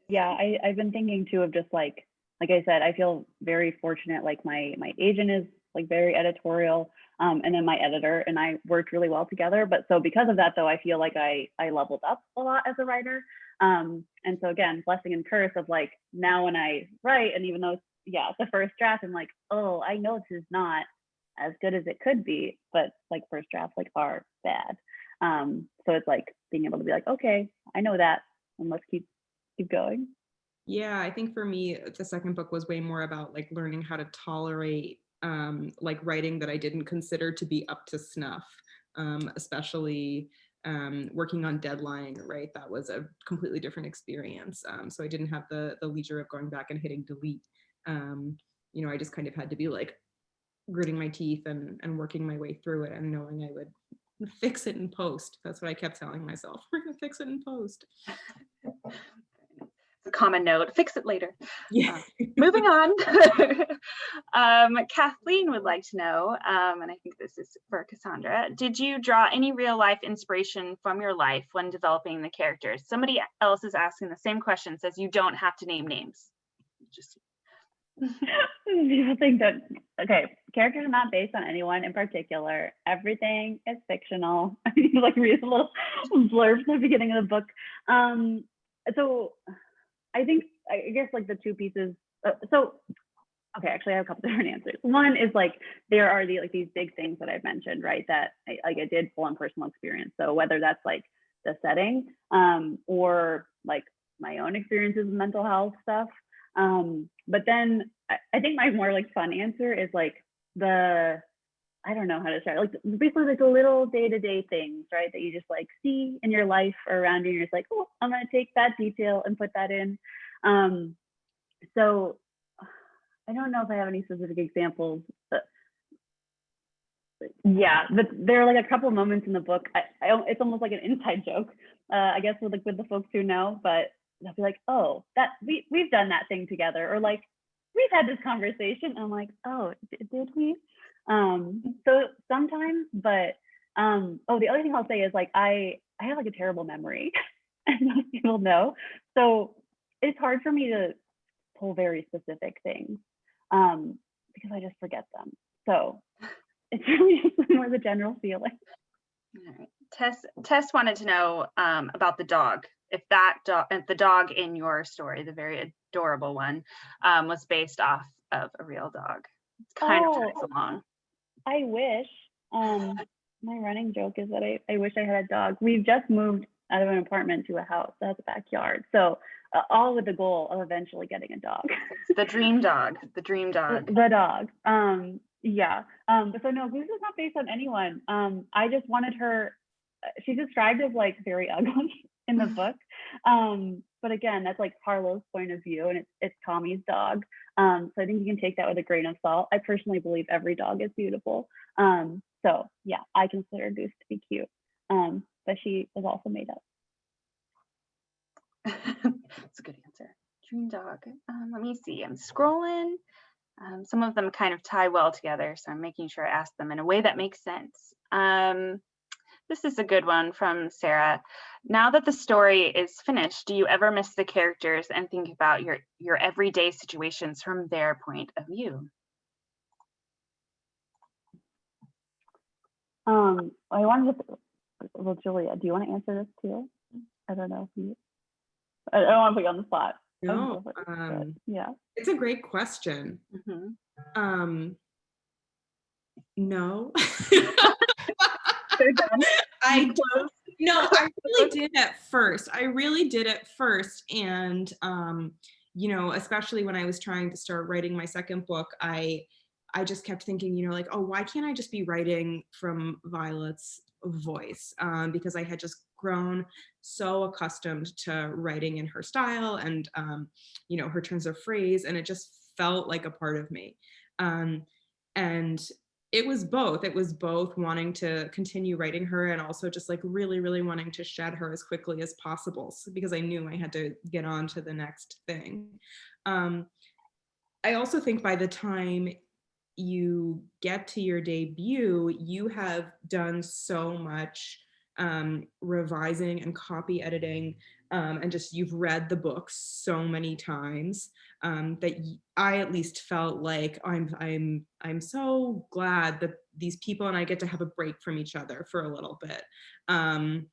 Speaker 2: Yeah, I've been thinking too of just like I said, I feel very fortunate. Like my agent is like very editorial, and then my editor and I worked really well together. But so because of that, though, I feel like I leveled up a lot as a writer. And so again, blessing and curse of like now when I write, and even though it's the first draft, I'm like, oh, I know this is not as good as it could be, but like first drafts like are bad. So it's like being able to be like, okay, I know that, and let's keep going.
Speaker 4: Yeah, I think for me, the second book was way more about like learning how to tolerate like writing that I didn't consider to be up to snuff, especially working on deadline, right? That was a completely different experience. So I didn't have the leisure of going back and hitting delete. I just kind of had to be like gritting my teeth and working my way through it and knowing I would fix it in post. That's what I kept telling myself. We're gonna fix it in post.
Speaker 1: A common note, fix it later.
Speaker 4: Yeah.
Speaker 1: Moving on. Kathleen would like to know, and I think this is for Cassandra, did you draw any real life inspiration from your life when developing the characters? Somebody else is asking the same question, says you don't have to name names. Just
Speaker 2: people think that, okay, characters are not based on anyone in particular. Everything is fictional. I mean, like read a little blurb at the beginning of the book. So I guess like the two pieces. Okay, actually I have a couple different answers. One is like there are these big things that I've mentioned, right? That I did pull on personal experience. So whether that's like the setting, or like my own experiences with mental health stuff. But then I think my more like fun answer is like I don't know how to start, like basically like the little day-to-day things, right, that you just like see in your life or around you, and you're just like, oh, I'm gonna take that detail and put that in. So I don't know if I have any specific examples, but yeah, but there are like a couple of moments in the book. It's almost like an inside joke, I guess, with the folks who know, but they'll be like, oh, that we've done that thing together, or like we've had this conversation. I'm like, oh, did we? So sometimes, but the other thing I'll say is like I have like a terrible memory, and most people know. So it's hard for me to pull very specific things because I just forget them. So it's really just more the general feeling.
Speaker 1: All right. Tess wanted to know about the dog. If the dog in your story, the very adorable one, was based off of a real dog. It's kind of drags along.
Speaker 2: I wish. My running joke is that I wish I had a dog. We've just moved out of an apartment to a house that has a backyard. So all with the goal of eventually getting a dog.
Speaker 1: The dream dog. The dream dog.
Speaker 2: The dog. Yeah. But so no, this is not based on anyone. I just wanted her. She's described as like very ugly in the book. But again, that's like Harlow's point of view, and it's Tommy's dog. So I think you can take that with a grain of salt. I personally believe every dog is beautiful. So yeah, I consider Goose to be cute. But she is also made up.
Speaker 1: That's a good answer. Dream dog. Let me see. I'm scrolling. Some of them kind of tie well together, so I'm making sure I ask them in a way that makes sense. This is a good one from Sarah. Now that the story is finished, do you ever miss the characters and think about your everyday situations from their point of view?
Speaker 2: I wanted to, well, Julia, do you want to answer this too? I don't know if you, I don't want to put you on the spot.
Speaker 4: No,
Speaker 2: Yeah.
Speaker 4: it's a great question.
Speaker 1: Mm-hmm.
Speaker 4: No.
Speaker 1: They're done.
Speaker 4: I really did at first. I really did at first. And, you know, especially when I was trying to start writing my second book, I just kept thinking, you know, like, oh, why can't I just be writing from Violet's voice? Because I had just grown so accustomed to writing in her style and, you know, her turns of phrase, and it just felt like a part of me. And it was both wanting to continue writing her and also just like really, really wanting to shed her as quickly as possible, because I knew I had to get on to the next thing. I also think by the time you get to your debut, you have done so much revising and copy editing, and just you've read the books so many times, that I at least felt like I'm so glad that these people and I get to have a break from each other for a little bit. And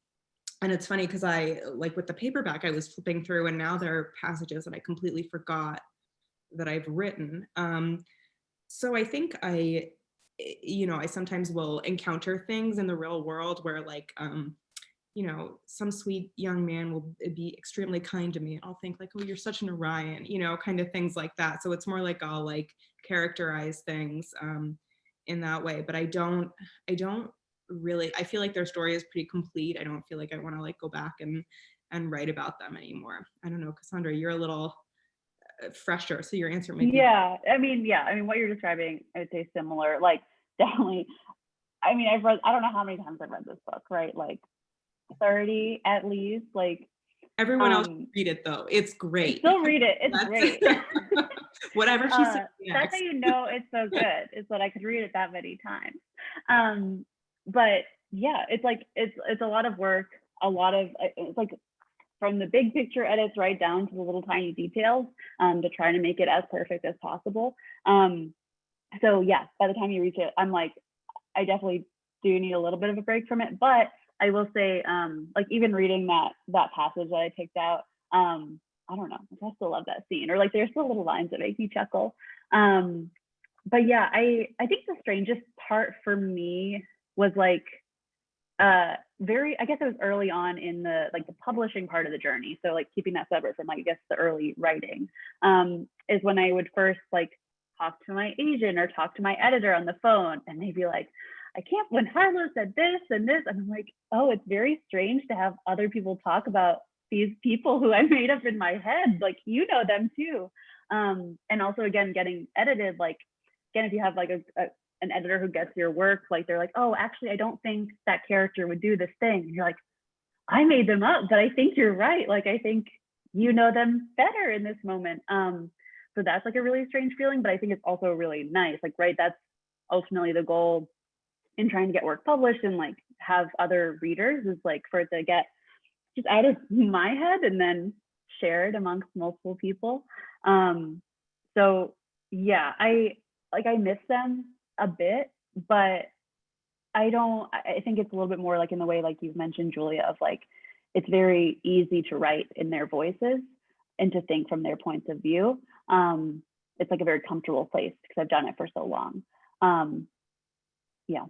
Speaker 4: it's funny because I, like with the paperback, I was flipping through and now there are passages that I completely forgot that I've written. So I think I sometimes will encounter things in the real world where like, you know, some sweet young man will be extremely kind to me and I'll think like, oh, you're such an Orion, you know, kind of things like that. So it's more like I'll like characterize things in that way, but I don't really, I feel like their story is pretty complete. I don't feel like I want to like go back and write about them anymore. I don't know, Cassandra, you're a little fresher, so your answer might be.
Speaker 2: I mean what you're describing, I would say similar, like definitely. I mean, I don't know how many times I've read this book, right? Like 30 at least. Like
Speaker 4: everyone else read it though. It's great.
Speaker 2: Still read it. It's great.
Speaker 4: Whatever she said next.
Speaker 2: That's how you know it's so good, is that I could read it that many times. But yeah, it's like it's a lot of work, it's like from the big picture edits right down to the little tiny details, to try to make it as perfect as possible. So yeah, by the time you reach it, I'm like, I definitely do need a little bit of a break from it. But I will say, like even reading that passage that I picked out, I don't know, I still love that scene, or like there's still little lines that make me chuckle. But yeah, I think the strangest part for me was like, I guess it was early on in the publishing part of the journey. So like keeping that separate from like, I guess the early writing, is when I would first like talk to my agent or talk to my editor on the phone, and they'd be like, I can't, when Harlow said this and this, and I'm like, oh, it's very strange to have other people talk about these people who I made up in my head. Like, you know them too. And also again, getting edited, like, again, if you have like an editor who gets your work, like they're like, oh, actually, I don't think that character would do this thing. And you're like, I made them up, but I think you're right. Like, I think you know them better in this moment. So that's like a really strange feeling, but I think it's also really nice. Like, right, that's ultimately the goal in trying to get work published and like have other readers, is like for it to get just out of my head and then shared amongst multiple people. So yeah, I miss them a bit, but I think it's a little bit more like in the way, like you've mentioned, Julia, of like, it's very easy to write in their voices and to think from their points of view. It's like a very comfortable place because I've done it for so long. Yeah.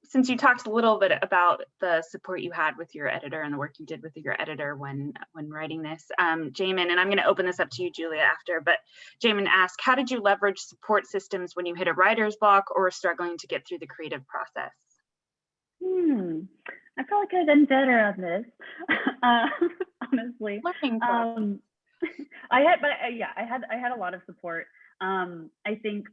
Speaker 1: Since you talked a little bit about the support you had with your editor and the work you did with your editor when writing this, Jamin, and I'm going to open this up to you, Julia, after, but Jamin asked, how did you leverage support systems when you hit a writer's block or were struggling to get through the creative process?
Speaker 2: I feel like I've been better on this, honestly. I had a lot of support. I think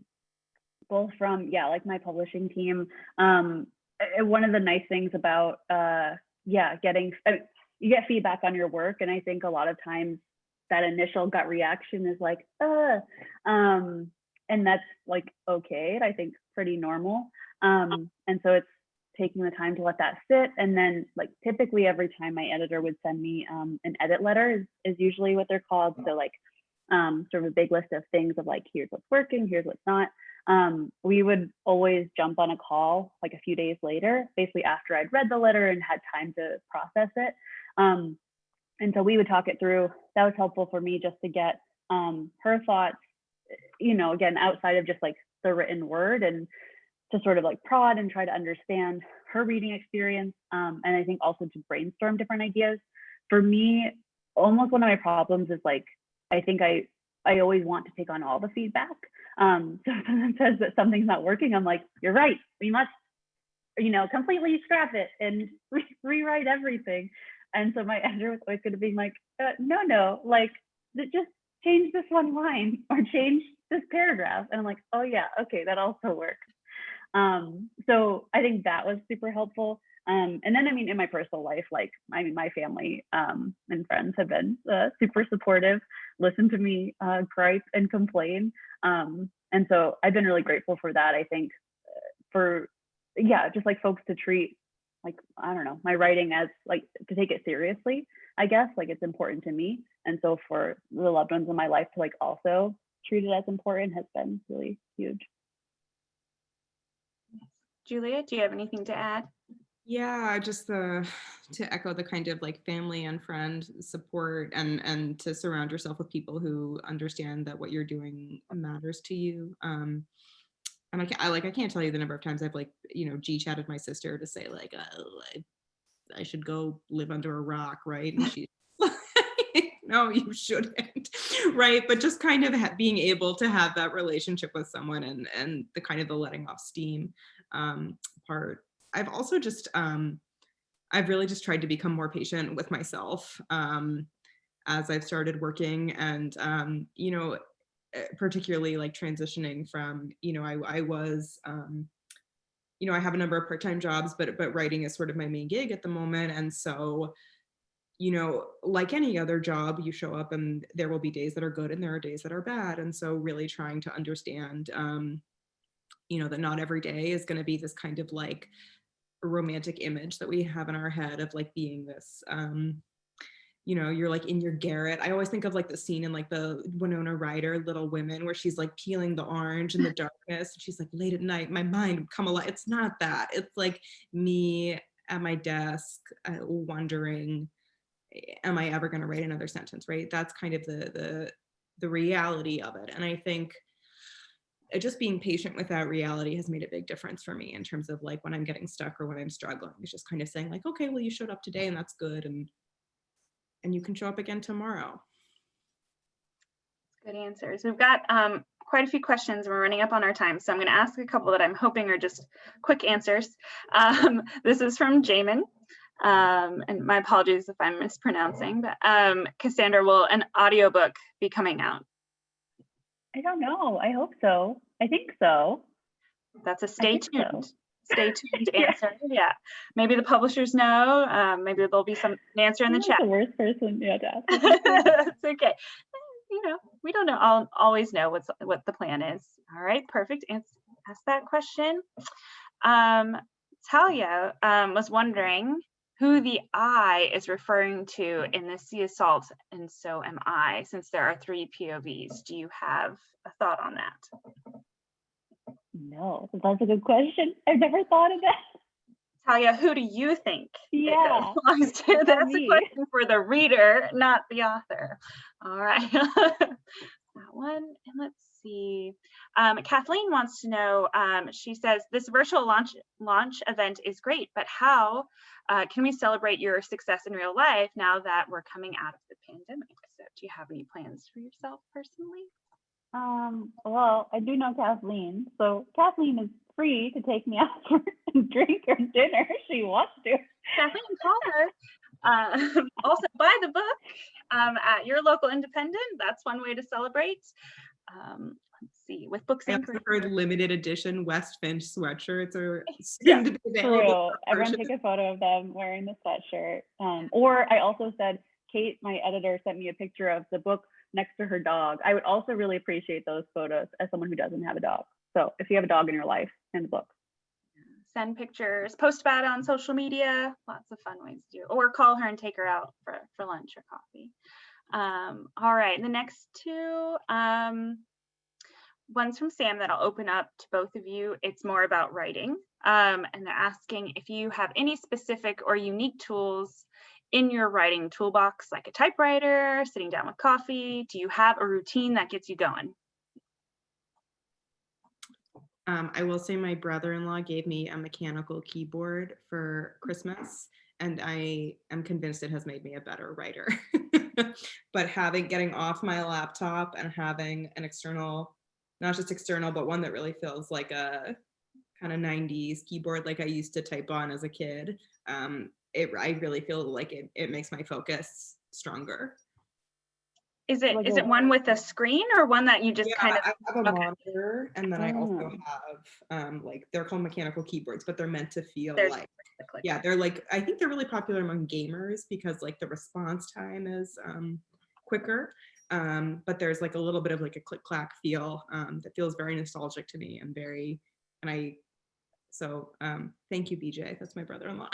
Speaker 2: both from, yeah, like my publishing team. One of the nice things about, getting, you get feedback on your work. And I think a lot of times that initial gut reaction is like, and that's like, okay, I think pretty normal. And so it's taking the time to let that sit. And then like typically every time my editor would send me an edit letter is usually what they're called. So like sort of a big list of things of like, here's what's working, here's what's not. We would always jump on a call like a few days later, basically after I'd read the letter and had time to process it. And so we would talk it through. That was helpful for me just to get her thoughts, again, outside of just like the written word, and to sort of like prod and try to understand her reading experience. And I think also to brainstorm different ideas. For me, almost one of my problems is like, I think I always want to take on all the feedback. So if someone says that something's not working, I'm like, you're right, we must, completely scrap it and rewrite everything. And so my editor was always going to be like, no, like just change this one line or change this paragraph. And I'm like, oh yeah, okay, that also works. So I think that was super helpful. And then, in my personal life, my family and friends have been super supportive, listen to me gripe and complain. And so I've been really grateful for that. I think just like folks to treat, like, I don't know, my writing as like, to take it seriously, I guess, like it's important to me. And so for the loved ones in my life to like also treat it as important has been really huge.
Speaker 1: Julia, do you have anything to add?
Speaker 4: Yeah, just to echo the kind of like family and friend support, and to surround yourself with people who understand that what you're doing matters to you. And I can't tell you the number of times I've like, G-chatted my sister to say like, I should go live under a rock, right? And she's like, no, you shouldn't, right? But just kind of being able to have that relationship with someone and the kind of the letting off steam part. I've also just, I've really just tried to become more patient with myself as I've started working, and, particularly like transitioning from, I was, I have a number of part-time jobs, but writing is sort of my main gig at the moment. And so, like any other job, you show up and there will be days that are good and there are days that are bad. And so really trying to understand, that not every day is going to be this kind of like romantic image that we have in our head of like being this, you're like in your garret. I always think of like the scene in like the Winona Ryder Little Women where she's like peeling the orange in the darkness. She's like, late at night, my mind would come alive. It's not that. It's like me at my desk wondering, am I ever going to write another sentence, right? That's kind of the reality of it. And I think just being patient with that reality has made a big difference for me in terms of like when I'm getting stuck or when I'm struggling. It's just kind of saying like, okay, well, you showed up today and that's good. And you can show up again tomorrow.
Speaker 1: Good answers. We've got quite a few questions. We're running up on our time. So I'm going to ask a couple that I'm hoping are just quick answers. This is from Jamin. And my apologies if I'm mispronouncing, but Cassandra, will an audiobook be coming out?
Speaker 2: I don't know. I hope so. I think so.
Speaker 1: That's a stay tuned. So. Stay tuned answer. Yeah. Maybe the publishers know. Maybe there'll be some answer in the chat.
Speaker 2: The worst person, to ask.
Speaker 1: It's okay. We don't know. Always know what the plan is. All right. Perfect. Ask that question. Talia was wondering who the I is referring to in the sea assault, and so am I, since there are 3 POVs. Do you have a thought on that?
Speaker 2: No, that's a good question. I've never thought of that.
Speaker 1: Talia, who do you think
Speaker 2: it
Speaker 1: belongs to? That's a question for the reader, not the author. All right. That one. And let's see. Kathleen wants to know, she says, this virtual launch event is great, but how can we celebrate your success in real life now that we're coming out of the pandemic? So do you have any plans for yourself personally?
Speaker 2: Well, I do know Kathleen. So Kathleen is free to take me out for a drink or dinner if she wants to.
Speaker 1: Kathleen, call her. Also, buy the book at your local independent. That's one way to celebrate. Let's see coffee with books
Speaker 4: I
Speaker 1: and
Speaker 4: also heard
Speaker 1: career.
Speaker 4: limited edition West Finch sweatshirts are
Speaker 1: Yeah,
Speaker 4: soon to be available.
Speaker 2: True. Everyone take a photo of them wearing the sweatshirt. Or I also said, Kate, my editor, sent me a picture of the book next to her dog. I would also really appreciate those photos as someone who doesn't have a dog. So if you have a dog in your life, and the book.
Speaker 1: Send pictures, post about it on social media, lots of fun ways to do it. Or call her and take her out for lunch or coffee. All right, the next two, one's from Sam that I'll open up to both of you. It's more about writing. And they're asking if you have any specific or unique tools in your writing toolbox, like a typewriter, sitting down with coffee. Do you have a routine that gets you going?
Speaker 4: I will say my brother-in-law gave me a mechanical keyboard for Christmas, and I am convinced it has made me a better writer. But getting off my laptop and having an external, not just external, but one that really feels like a kind of 90s keyboard like I used to type on as a kid, I really feel like it makes my focus stronger.
Speaker 1: Is it one with a screen or one that you just kind of?
Speaker 4: I have a
Speaker 1: Okay.
Speaker 4: monitor, and then I also have like, they're called mechanical keyboards, but they're meant to feel like, yeah, they're like, I think they're really popular among gamers because like the response time is quicker, but there's like a little bit of like a click clack feel that feels very nostalgic to me and thank you, BJ. That's my brother-in-law.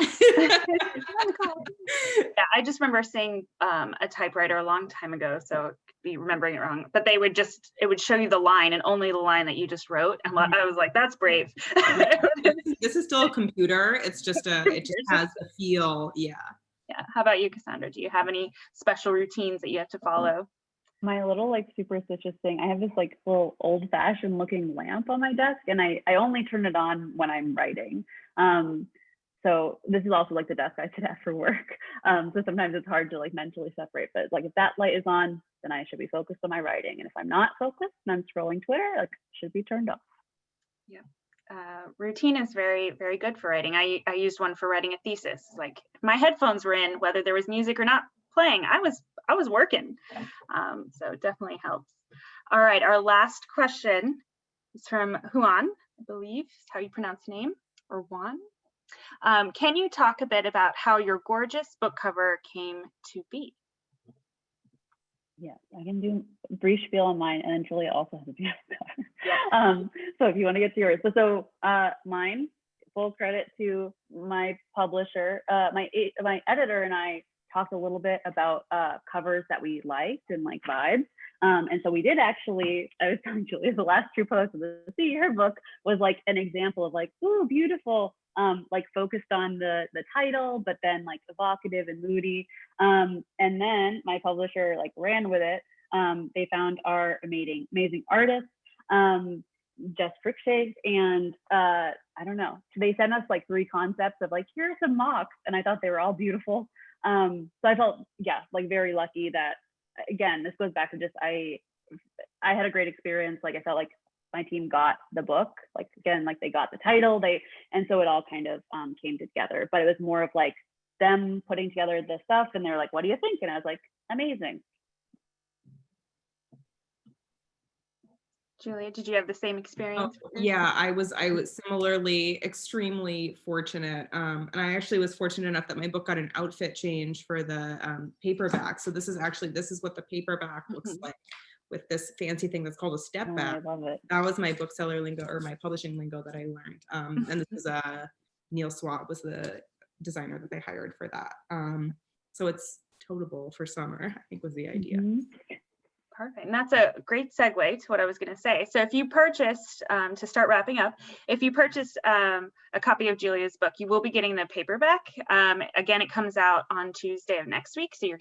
Speaker 1: Yeah, I just remember seeing a typewriter a long time ago, so be remembering it wrong, but it would show you the line and only the line that you just wrote. And I was like, that's brave.
Speaker 4: This is still a computer. It's just it just has the feel. Yeah.
Speaker 1: Yeah. How about you, Cassandra? Do you have any special routines that you have to follow?
Speaker 2: My little like superstitious thing, I have this like little old-fashioned looking lamp on my desk, and I only turn it on when I'm writing. So this is also like the desk I sit at for work. So sometimes it's hard to like mentally separate, but like if that light is on, then I should be focused on my writing. And if I'm not focused and I'm scrolling Twitter, like it should be turned off.
Speaker 1: Yeah. Routine is very, very good for writing. I used one for writing a thesis. Like if my headphones were in, whether there was music or not playing, I was working. So it definitely helps. All right, our last question is from Juan, I believe is how you pronounce the name, or Juan. Can you talk a bit about how your gorgeous book cover came to be?
Speaker 2: Yeah, I can do a brief spiel on mine, and then Julia also has a beautiful cover. Yeah. So if you want to get to yours, so mine, full credit to my publisher, my editor and I talked a little bit about covers that we liked and like vibes. And so we did actually, I was telling Julia, the last true post of the See Her book was like an example of like, ooh, beautiful, like focused on the title, but then like evocative and moody. And then my publisher like ran with it. They found our amazing artist, Just Frickshakes, and I don't know. So they sent us like 3 concepts of like, here are some mocks, and I thought they were all beautiful. So I felt, yeah, like very lucky that, again, this goes back to just I had a great experience. Like I felt like my team got the book, like again, like they got the title, and so it all kind of came together. But it was more of like them putting together the stuff, and they're like, "What do you think?" And I was like, "Amazing."
Speaker 1: Julia, did you have the same experience?
Speaker 4: Yeah, I was similarly extremely fortunate. And I actually was fortunate enough that my book got an outfit change for the paperback. So this is what the paperback looks like, with this fancy thing that's called a step back.
Speaker 2: I love it.
Speaker 4: That was my bookseller lingo, or my publishing lingo, that I learned. And this is Neil Swab was the designer that they hired for that. So it's toteable for summer, I think was the idea.
Speaker 1: Perfect. And that's a great segue to what I was going to say. So if you purchased, to start wrapping up, if you purchased a copy of Julia's book, you will be getting the paperback. Again, it comes out on Tuesday of next week. So you're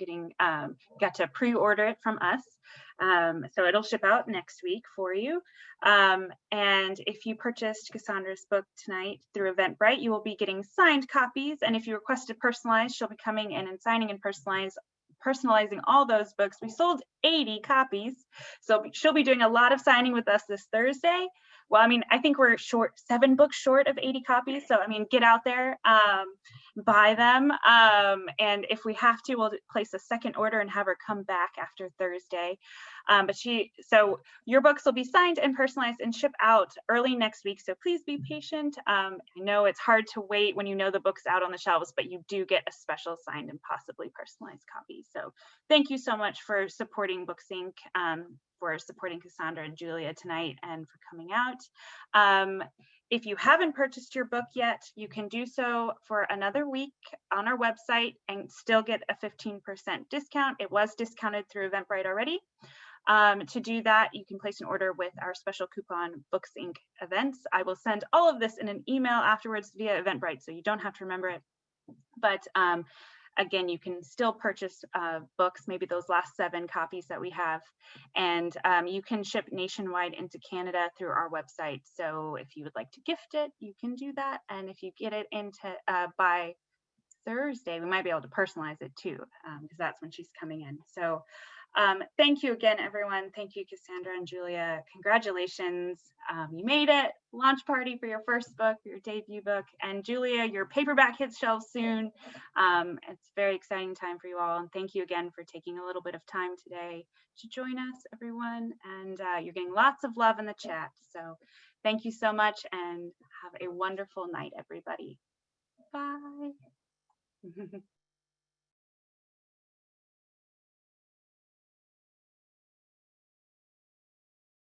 Speaker 1: got to pre-order it from us. So it'll ship out next week for you. And if you purchased Cassandra's book tonight through Eventbrite, you will be getting signed copies. And if you requested personalized, she'll be coming in and signing and personalizing all those books. We sold 80 copies, so she'll be doing a lot of signing with us this Thursday. Well, I mean, I think we're 7 books short of 80 copies, so I mean, get out there, buy them, and if we have to, we'll place a second order and have her come back after Thursday. So your books will be signed and personalized and ship out early next week. So please be patient. I know it's hard to wait when you know the book's out on the shelves, but you do get a special signed and possibly personalized copy. So thank you so much for supporting BooksInc, for supporting Cassandra and Julia tonight, and for coming out. If you haven't purchased your book yet, you can do so for another week on our website and still get a 15% discount. It was discounted through Eventbrite already. To do that, you can place an order with our special coupon BooksInc events. I will send all of this in an email afterwards via Eventbrite, so you don't have to remember it. But again, you can still purchase books, maybe those last 7 copies that we have, and you can ship nationwide into Canada through our website. So if you would like to gift it, you can do that. And if you get it into by Thursday, we might be able to personalize it too, because that's when she's coming in. So thank you again, everyone. Thank you, Cassandra and Julia. Congratulations. You made it. Launch party for your first book, your debut book. And Julia, your paperback hits shelves soon. It's a very exciting time for you all. And thank you again for taking a little bit of time today to join us, everyone. And you're getting lots of love in the chat. So thank you so much, and have a wonderful night, everybody. Bye.